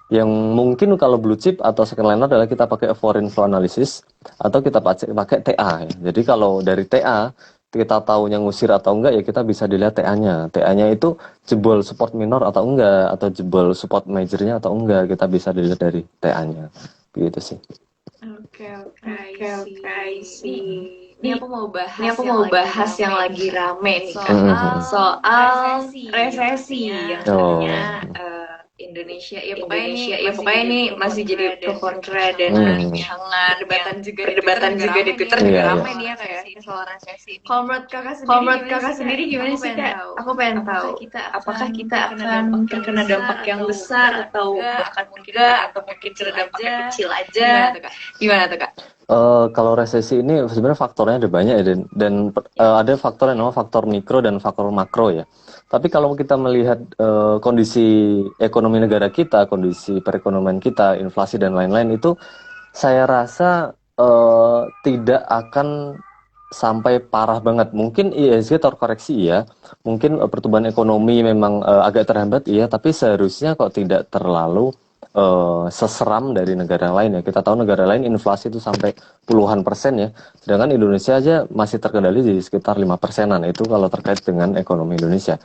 Yang mungkin kalau blue chip atau second liner adalah kita pakai foreign flow analysis atau kita pakai TA ya. Jadi kalau dari TA kita tahu yang ngusir atau enggak ya kita bisa dilihat TA-nya. TA-nya itu jebol support minor atau enggak atau jebol support majornya atau enggak, kita bisa dilihat dari TA-nya. Begitu sih. Oke, I see. Ini aku mau bahas yang lagi rame nih Kak. Soal resesi yang katanya Indonesia pokoknya ini masih jadi pro kontra dan hangat perdebatan juga di Twitter juga ramai nih ya kayak soal resesi. Kalau menurut kakak sendiri gimana sih Kak? Aku pengen tahu apakah kita akan terkena dampak yang besar atau bahkan enggak atau mungkin kena dampaknya kecil aja? Gimana tuh Kak? Kalau resesi ini sebenarnya faktornya ada banyak ya, dan ada faktor yang namanya faktor mikro dan faktor makro ya. Tapi kalau kita melihat kondisi ekonomi negara kita, kondisi perekonomian kita, inflasi dan lain-lain itu, saya rasa tidak akan sampai parah banget. Mungkin ISG terkoreksi ya, mungkin pertumbuhan ekonomi memang agak terhambat iya, tapi seharusnya kok tidak terlalu seseram dari negara lain ya. Kita tahu negara lain inflasi itu sampai puluhan persen ya, sedangkan Indonesia aja masih terkendali di sekitar 5%-an. Itu kalau terkait dengan ekonomi Indonesia.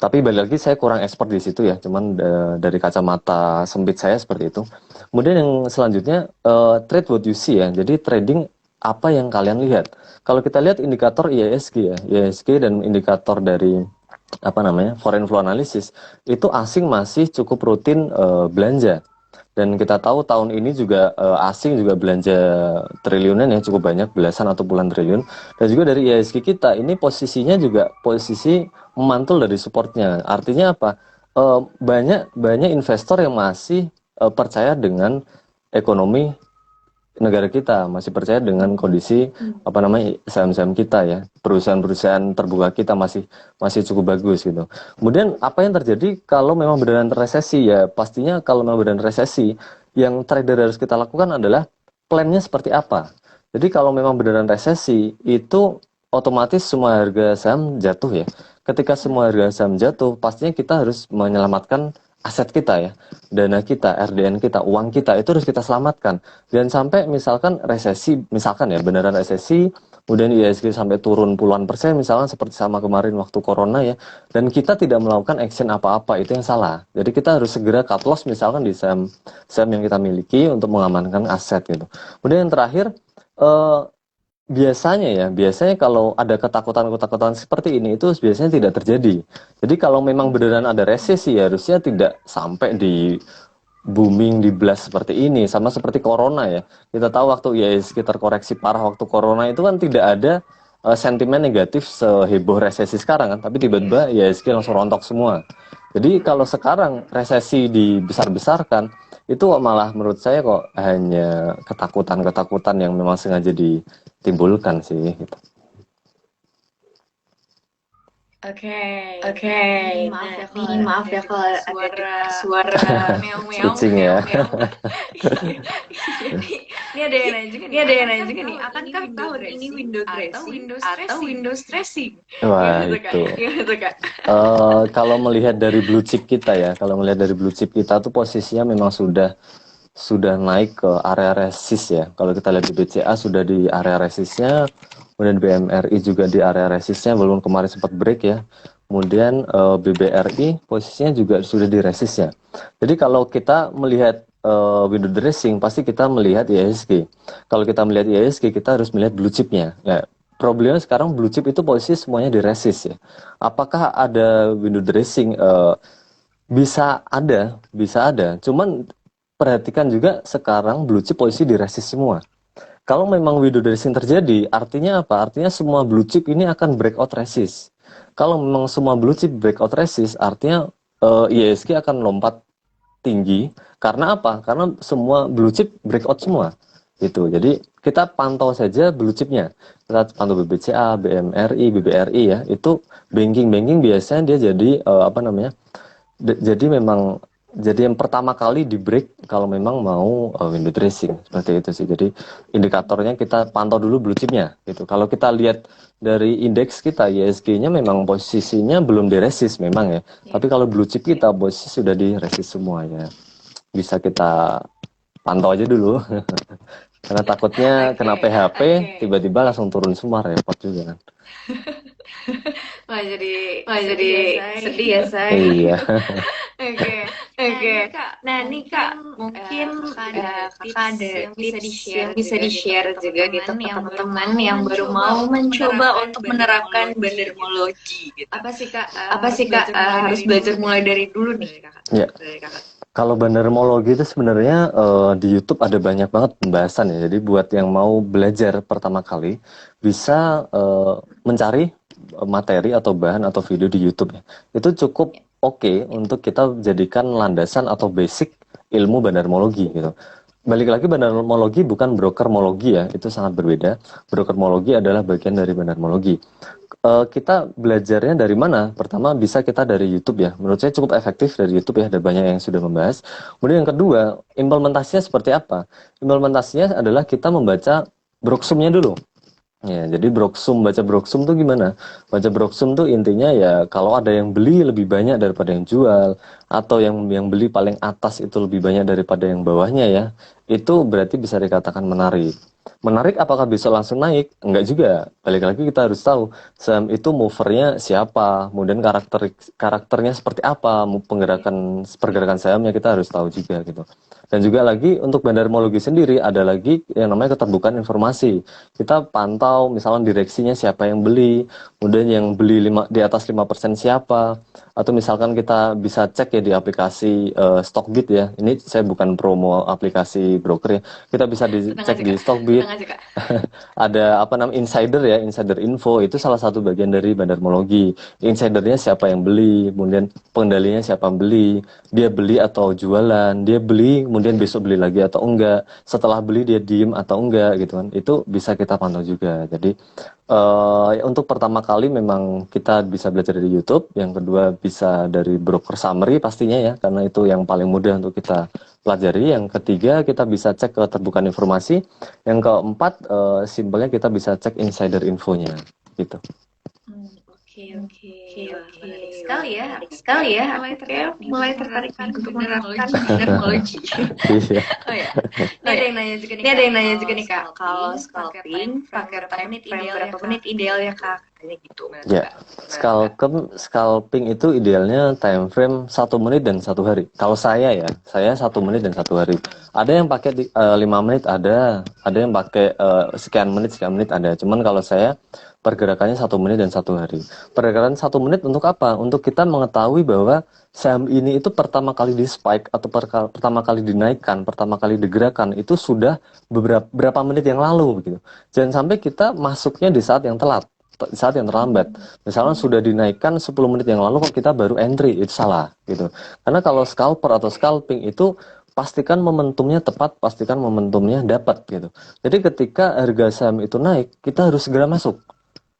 Tapi balik lagi saya kurang expert di situ ya, cuman dari kacamata sempit saya seperti itu. Kemudian yang selanjutnya trade what you see ya. Jadi trading apa yang kalian lihat. Kalau kita lihat indikator IISG ya, IISG dan indikator dari foreign flow analysis itu asing masih cukup rutin belanja, dan kita tahu tahun ini juga asing juga belanja triliunan yang cukup banyak, belasan atau puluhan triliun, dan juga dari IISG kita ini posisinya juga posisi memantul dari supportnya. Artinya apa? Banyak investor yang masih percaya dengan ekonomi negara kita, masih percaya dengan kondisi saham-saham kita ya, perusahaan-perusahaan terbuka kita masih cukup bagus gitu. Kemudian apa yang terjadi kalau memang beneran resesi ya? Pastinya kalau memang beneran resesi, yang trader harus kita lakukan adalah plannya seperti apa. Jadi kalau memang beneran resesi itu otomatis semua harga saham jatuh ya. ketika semua harga saham jatuh, pastinya kita harus menyelamatkan aset kita ya, dana kita, RDN kita, uang kita itu harus kita selamatkan. Dan sampai misalkan resesi, misalkan ya beneran resesi, kemudian IHSG sampai turun puluhan persen, misalkan seperti sama kemarin waktu corona ya, dan kita tidak melakukan action apa-apa, itu yang salah. Jadi kita harus segera cut loss misalkan di saham yang kita miliki untuk mengamankan aset gitu. Kemudian yang terakhir, biasanya kalau ada ketakutan-ketakutan seperti ini itu biasanya tidak terjadi. Jadi kalau memang beneran ada resesi harusnya tidak sampai di booming di blast seperti ini, sama seperti corona ya. Kita tahu waktu IHSG terkoreksi parah waktu corona itu kan tidak ada sentimen negatif seheboh resesi sekarang kan, tapi tiba-tiba IHSG langsung rontok semua. Jadi kalau sekarang resesi dibesar-besarkan, itu malah menurut saya kok hanya ketakutan-ketakutan yang memang sengaja ditimbulkan sih gitu. Oke, Maaf ya kalau ada suara meong-meong. Kucing ya. Ini ada yang nanya juga nih. Akankah tahun ini Windows dressing? Wah itu. Kalau melihat dari blue chip kita tuh posisinya memang sudah naik ke area resist ya. Kalau kita lihat di BCA sudah di area resistnya, kemudian BMRI juga di area resistnya, walaupun kemarin sempat break ya. Kemudian BBRI posisinya juga sudah di resistnya. Jadi kalau kita melihat window dressing, pasti kita melihat IHSG. Kalau kita melihat IHSG, kita harus melihat blue chipnya. Ya, problemnya sekarang blue chip itu posisi semuanya di resist ya. Apakah ada window dressing? Bisa ada. Cuman perhatikan juga sekarang blue chip posisi di resist semua. Kalau memang window dressing terjadi, artinya apa? Artinya semua blue chip ini akan breakout resist. Kalau memang semua blue chip breakout resist, artinya IHSG akan lompat tinggi. Karena apa? Karena semua blue chip breakout semua. Gitu. Jadi kita pantau saja blue chipnya. Kita pantau BBCA, BMRI, BBRI ya. Itu banking biasanya dia jadi jadi yang pertama kali di break kalau memang mau window dressing seperti itu sih. Jadi indikatornya kita pantau dulu blue chipnya gitu. Kalau kita lihat dari indeks kita IHSG-nya memang posisinya belum di resist memang ya. Tapi kalau blue chip kita posisi sudah di resist semua ya. Bisa kita pantau aja dulu. Karena takutnya kena PHP tiba-tiba langsung turun semua, repot juga kan. jadi sedih ya saya. Iya. Oke. Nah, ini Kak, mungkin kakak ada tips yang bisa di-share juga gitu ke teman-teman yang baru mau mencoba untuk menerapkan bandermologi gitu. Apa sih Kak harus belajar mulai dari dulu nih Kakak? Ya. Kalau bandermologi itu sebenarnya di YouTube ada banyak banget pembahasan ya. Jadi buat yang mau belajar pertama kali bisa mencari materi atau bahan atau video di YouTube ya. Itu cukup oke untuk kita jadikan landasan atau basic ilmu bandermologi gitu. Balik lagi, bandermologi bukan brokermologi ya, itu sangat berbeda. Brokermologi adalah bagian dari bandermologi. Kita belajarnya dari mana? Pertama bisa kita dari YouTube ya. Menurut saya cukup efektif dari YouTube ya, ada banyak yang sudah membahas. Kemudian yang kedua, implementasinya seperti apa? Implementasinya adalah kita membaca broksumnya dulu. Ya, jadi baca broksum tuh gimana? Baca broksum tuh intinya ya kalau ada yang beli lebih banyak daripada yang jual, atau yang beli paling atas itu lebih banyak daripada yang bawahnya ya, itu berarti bisa dikatakan menarik. Menarik apakah bisa langsung naik? Enggak juga. Balik lagi kita harus tahu saham itu movernya siapa, kemudian karakternya seperti apa, pergerakan sahamnya kita harus tahu juga gitu. Dan juga lagi untuk bandermologi sendiri ada lagi yang namanya keterbukaan informasi. Kita pantau misalnya direksinya siapa yang beli, kemudian yang beli di atas 5% siapa, atau misalkan kita bisa cek ya di aplikasi Stockbit ya. Ini saya bukan promo aplikasi broker ya. Kita bisa dicek di Stockbit. Ada insider info, itu salah satu bagian dari bandermologi. Insidernya siapa yang beli, kemudian pengendalinya siapa yang beli, dia beli atau jualan, dia beli kemudian besok beli lagi atau enggak, setelah beli dia diem atau enggak gitu kan. Itu bisa kita pantau juga. Jadi untuk pertama kali memang kita bisa belajar dari YouTube, yang kedua bisa dari broker summary pastinya ya, karena itu yang paling mudah untuk kita pelajari. Yang ketiga kita bisa cek keterbukaan informasi. Yang keempat simpelnya kita bisa cek insider infonya gitu. Wah, menarik Wah, sekali ya. menarik Aku sekali ya. mulai Aku tertarik kayak nih mulai untuk tertarik nih menerapkan untuk menerapkan dermologi. dermologi. Iya. Oh ya, ini Oh ada ya, yang nanya juga nih ini ada Kak, yang nanya juga kalau nih Kak, kalau pakai scalping time frame pakai berapa time menit frame ideal ya berapa Kak? menit ideal ya Gitu. Kak? Katanya gitu. Benar Ya, Kak? scalping itu idealnya time frame 1 menit dan 1 hari. Kalau saya 1 menit dan 1 hari. Ada yang pakai 5 menit, ada yang pakai sekian menit ada. Cuman kalau saya pergerakannya 1 menit dan 1 hari. Pergerakan 1 menit untuk apa? Untuk kita mengetahui bahwa saham ini itu pertama kali di spike atau pertama kali dinaikkan, pertama kali digerakkan itu sudah berapa menit yang lalu begitu. Jangan sampai kita masuknya di saat yang telat, di saat yang terlambat. Misalnya sudah dinaikkan 10 menit yang lalu kok kita baru entry, itu salah gitu. Karena kalau scalper atau scalping itu pastikan momentumnya tepat, pastikan momentumnya dapat gitu. Jadi ketika harga saham itu naik, kita harus segera masuk.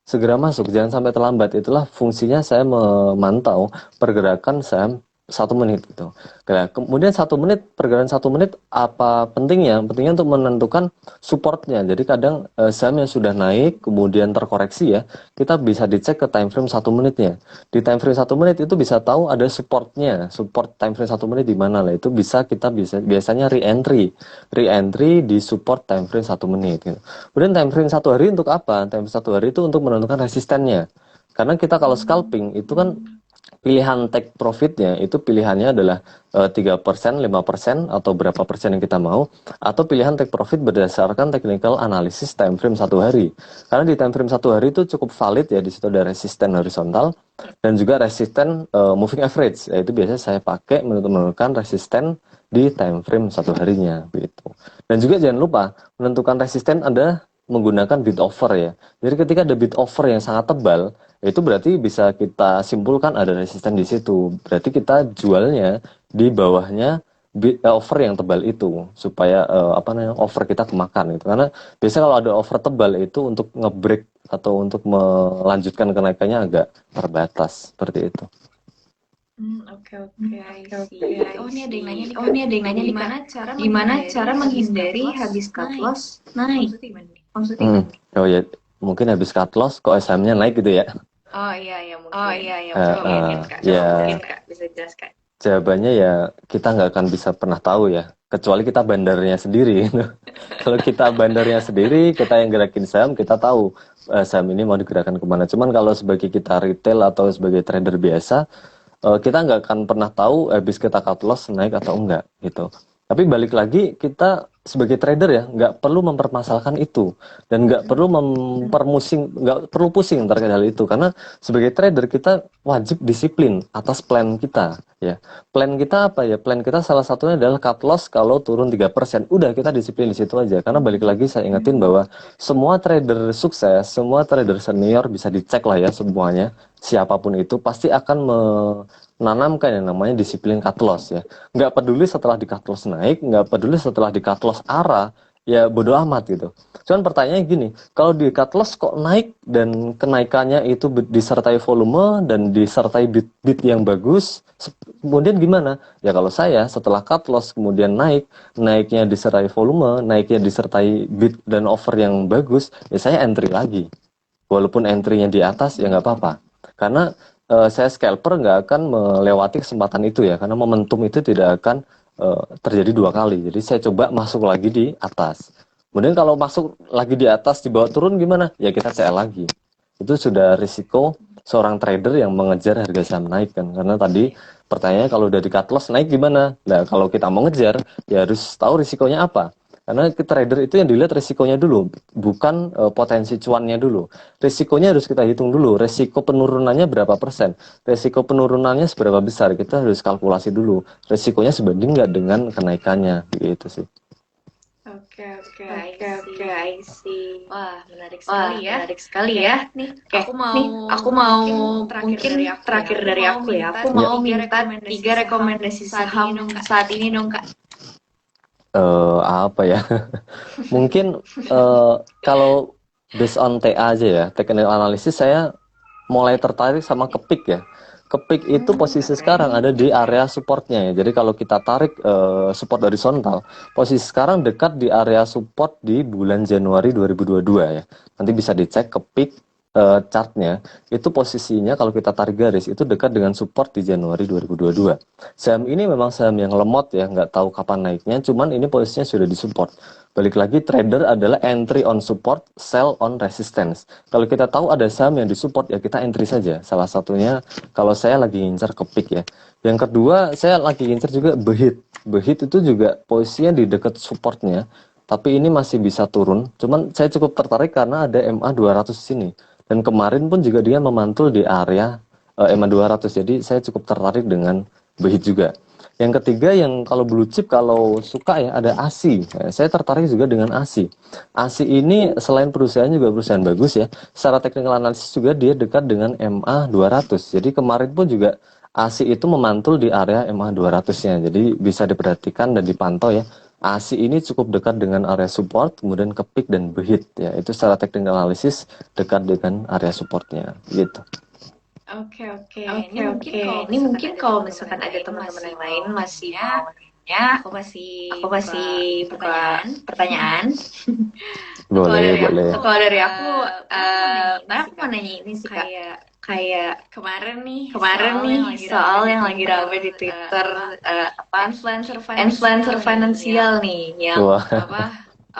Segera masuk, jangan sampai terlambat. Itulah fungsinya saya memantau pergerakan saham 1 menit gitu. Nah, kemudian 1 menit, pergerakan 1 menit apa pentingnya? Pentingnya untuk menentukan supportnya. Jadi kadang saham yang sudah naik kemudian terkoreksi ya, kita bisa dicek ke time frame 1 menitnya. Di time frame 1 menit itu bisa tahu ada supportnya, support time frame 1 menit di mana lah. Itu kita biasanya re-entry di support time frame 1 menit. Gitu. Kemudian time frame 1 hari untuk apa? Time frame 1 hari itu untuk menentukan resistennya. Karena kita kalau scalping itu kan pilihan take profitnya itu pilihannya adalah 3%, 5% atau berapa persen yang kita mau, atau pilihan take profit berdasarkan technical analysis time frame 1 hari. Karena di time frame 1 hari itu cukup valid ya, di situ ada resisten horizontal dan juga resisten moving average. Itu biasanya saya pakai menentukan resisten di time frame 1 harinya gitu. Dan juga jangan lupa menentukan resisten ada menggunakan bid offer ya. Jadi ketika ada bid offer yang sangat tebal, itu berarti bisa kita simpulkan ada resisten di situ. Berarti kita jualnya di bawahnya offer yang tebal itu supaya offer kita kemakan gitu. Karena biasanya kalau ada offer tebal itu untuk ngebreak atau untuk melanjutkan kenaikannya agak terbatas seperti itu. Oke, I see. Oh, ini ada yang nanya nih Oh, Kak, ini ada yang nanya nih Kak, gimana cara menghindari habis cut loss naik? Maksudnya gimana nih? Maksudnya gimana? Oh ya, mungkin habis cut loss kok SM-nya naik gitu ya. Oh iya mungkin. Oh iya, Coba mungkin Kak. Coba ya. mungkin Kak bisa jelaskan. Jawabannya ya kita nggak akan bisa pernah tahu ya, kecuali kita bandarnya sendiri. Kalau kita bandarnya sendiri, kita yang gerakin saham, kita tahu saham ini mau digerakkan kemana. Cuman kalau sebagai kita retail atau sebagai trader biasa, kita nggak akan pernah tahu habis kita cut loss naik atau enggak gitu. Tapi balik lagi kita sebagai trader ya nggak perlu mempermasalahkan itu dan nggak perlu nggak perlu pusing terkait hal itu, karena sebagai trader kita wajib disiplin atas plan kita ya. Plan kita apa ya? Plan kita salah satunya adalah cut loss kalau turun 3%. Udah, kita disiplin di situ aja. Karena balik lagi saya ingetin bahwa semua trader sukses, semua trader senior bisa dicek lah ya semuanya. Siapapun itu pasti akan menanamkan yang namanya disiplin cut loss ya. Nggak peduli setelah di cut loss naik, nggak peduli setelah di cut loss arah, ya bodo amat gitu. Cuman pertanyaannya gini, kalau di cut loss kok naik dan kenaikannya itu disertai volume dan disertai bid yang bagus, kemudian gimana? Ya kalau saya setelah cut loss kemudian naiknya disertai volume, naiknya disertai bid dan offer yang bagus, ya saya entry lagi. Walaupun entry-nya di atas ya nggak apa-apa. Karena saya scalper nggak akan melewati kesempatan itu ya, karena momentum itu tidak akan terjadi 2 kali. Jadi saya coba masuk lagi di atas. Kemudian kalau masuk lagi di atas dibawa turun gimana? Ya kita CL lagi. Itu sudah risiko seorang trader yang mengejar harga saham naik kan. Karena tadi pertanyaannya kalau udah di cut loss naik gimana? Nah kalau kita mau ngejar ya harus tahu risikonya apa. Karena trader itu yang dilihat risikonya dulu, bukan potensi cuannya dulu. Risikonya harus kita hitung dulu, risiko penurunannya berapa persen, risiko penurunannya seberapa besar, kita harus kalkulasi dulu. Risikonya sebanding nggak dengan kenaikannya, gitu sih. Oke, I see. Wah, menarik Wah, sekali ya. menarik sekali ya. Nih, Oke, aku mau mungkin terakhir dari aku ya. Aku minta mau minta 3 rekomendasi saham saat ini dong, Kak. Apa ya? Mungkin kalau based on TA aja ya, technical analysis, saya mulai tertarik sama Kepik ya. Kepik itu posisi sekarang ada di area supportnya ya. Jadi kalau kita tarik support horizontal, posisi sekarang dekat di area support di bulan Januari 2022 ya. Nanti bisa dicek Kepik chartnya, itu posisinya kalau kita tarik garis itu dekat dengan support di Januari 2022. Saham ini memang saham yang lemot ya, nggak tahu kapan naiknya, cuman ini posisinya sudah di support. Balik lagi, trader adalah entry on support, sell on resistance. Kalau kita tahu ada saham yang di support ya kita entry saja. Salah satunya kalau saya lagi ngincar ke peak ya. Yang kedua, saya lagi ngincar juga Behit. Behit itu juga posisinya di dekat supportnya, tapi ini masih bisa turun. Cuman saya cukup tertarik karena ada MA 200 di sini. Dan kemarin pun juga dia memantul di area MA 200. Jadi saya cukup tertarik dengan Behit juga. Yang ketiga yang kalau blue chip kalau suka ya ada ASI. Saya tertarik juga dengan ASI. ASI ini selain perusahaan juga perusahaan bagus ya. Secara technical analysis juga dia dekat dengan MA 200. Jadi kemarin pun juga ASI itu memantul di area MA 200-nya. Jadi bisa diperhatikan dan dipantau ya. ASI ini cukup dekat dengan area support, kemudian ke peak dan Behit ya. Itu secara technical analysis dekat dengan area supportnya gitu. Oke. Ini mungkin kalau misalkan ada teman-teman yang lain masih mau nanya, aku masih buka pertanyaan. Boleh. Kalau dari aku, aku mau nanya ini sih kayak kemarin nih soal yang lagi rame di Twitter, influencer finansial nih yang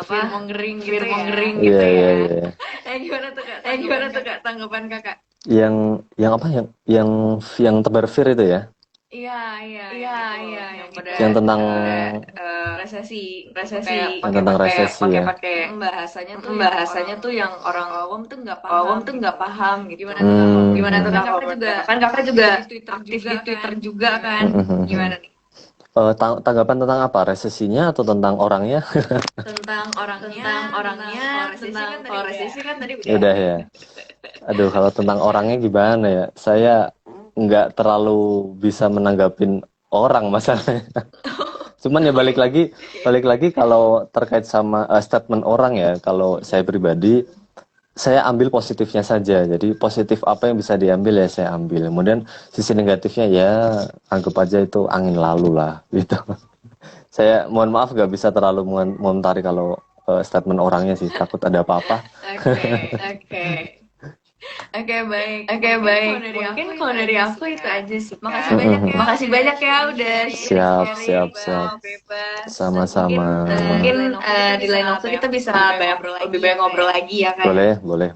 fear-mongering gitu ya. Iya. Gimana tuh Kak tanggapan Kakak? Yang tebar fear itu ya? Iya. Yang tentang resesi. Yang tentang resesi ya. Pakai bahasanya tuh yang orang awam tuh nggak paham gitu. Gimana tuh kan kakak juga aktif di Twitter juga kan? Gimana nih? Tanggapan tentang apa? Resesinya atau tentang orangnya? Tentang orangnya. Kalau resesi kan tadi Udah ya. Aduh, kalau tentang orangnya gimana ya? Saya nggak terlalu bisa menanggapin orang masalahnya. Cuman ya balik lagi kalau terkait sama statement orang ya, kalau saya pribadi, saya ambil positifnya saja. Jadi positif apa yang bisa diambil ya saya ambil. Kemudian sisi negatifnya ya anggap aja itu angin lalu lah gitu. Saya mohon maaf nggak bisa terlalu mengomentari kalau statement orangnya sih, takut ada apa-apa. Oke, baik. Mungkin kalau dari aku itu aja sih. Makasih banyak ya udah Siap. bebas. Sama-sama. Mungkin di lain waktu kita bisa lebih banyak ngobrol lagi ya kan. Boleh.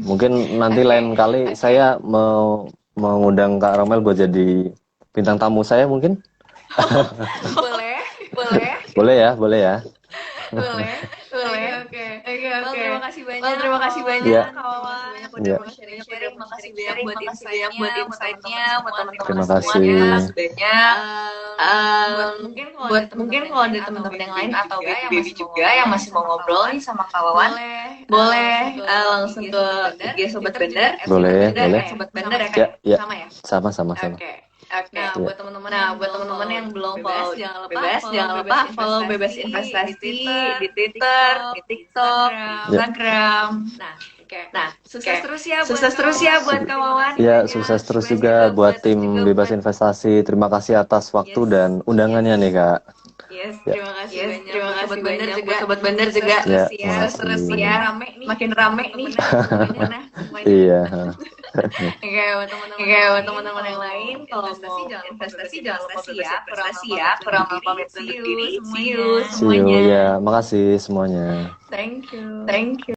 Mungkin nanti lain kali saya mau mengundang Kak Romel buat jadi bintang tamu saya mungkin. Boleh. Boleh ya. Oke. Terima kasih banyak kawan. Ya. Sharing. Makasih banyak buat insight-nya, buat teman-teman Terima semuanya. kasih. Makasih banyak. Mungkin kalau ada teman-teman yang lain atau baby juga yang masih mau ngobrol nih sama kawan, boleh langsung ke IG Sobat Bandar. Boleh. Sobat Bandar ya kan? Ya. Sama. Oke. Nah, buat teman-teman yang belum follow Bebas, jangan lupa follow Bebas Investasi di Twitter, di TikTok, Instagram. Nah, sukses terus ya buat kawan. Ya, sukses terus juga buat tim Bebas Investasi. Terima kasih atas waktu dan undangannya nih, Kak. Terima kasih banyak. Sobat Bandar juga. Terus ya. Makin rame nih. Iya. Oke, buat teman-teman yang lain, kalau mau investasi jangan lupa kurang pamit undur diri. See you See you. semuanya. Ya, makasih semuanya. Thank you.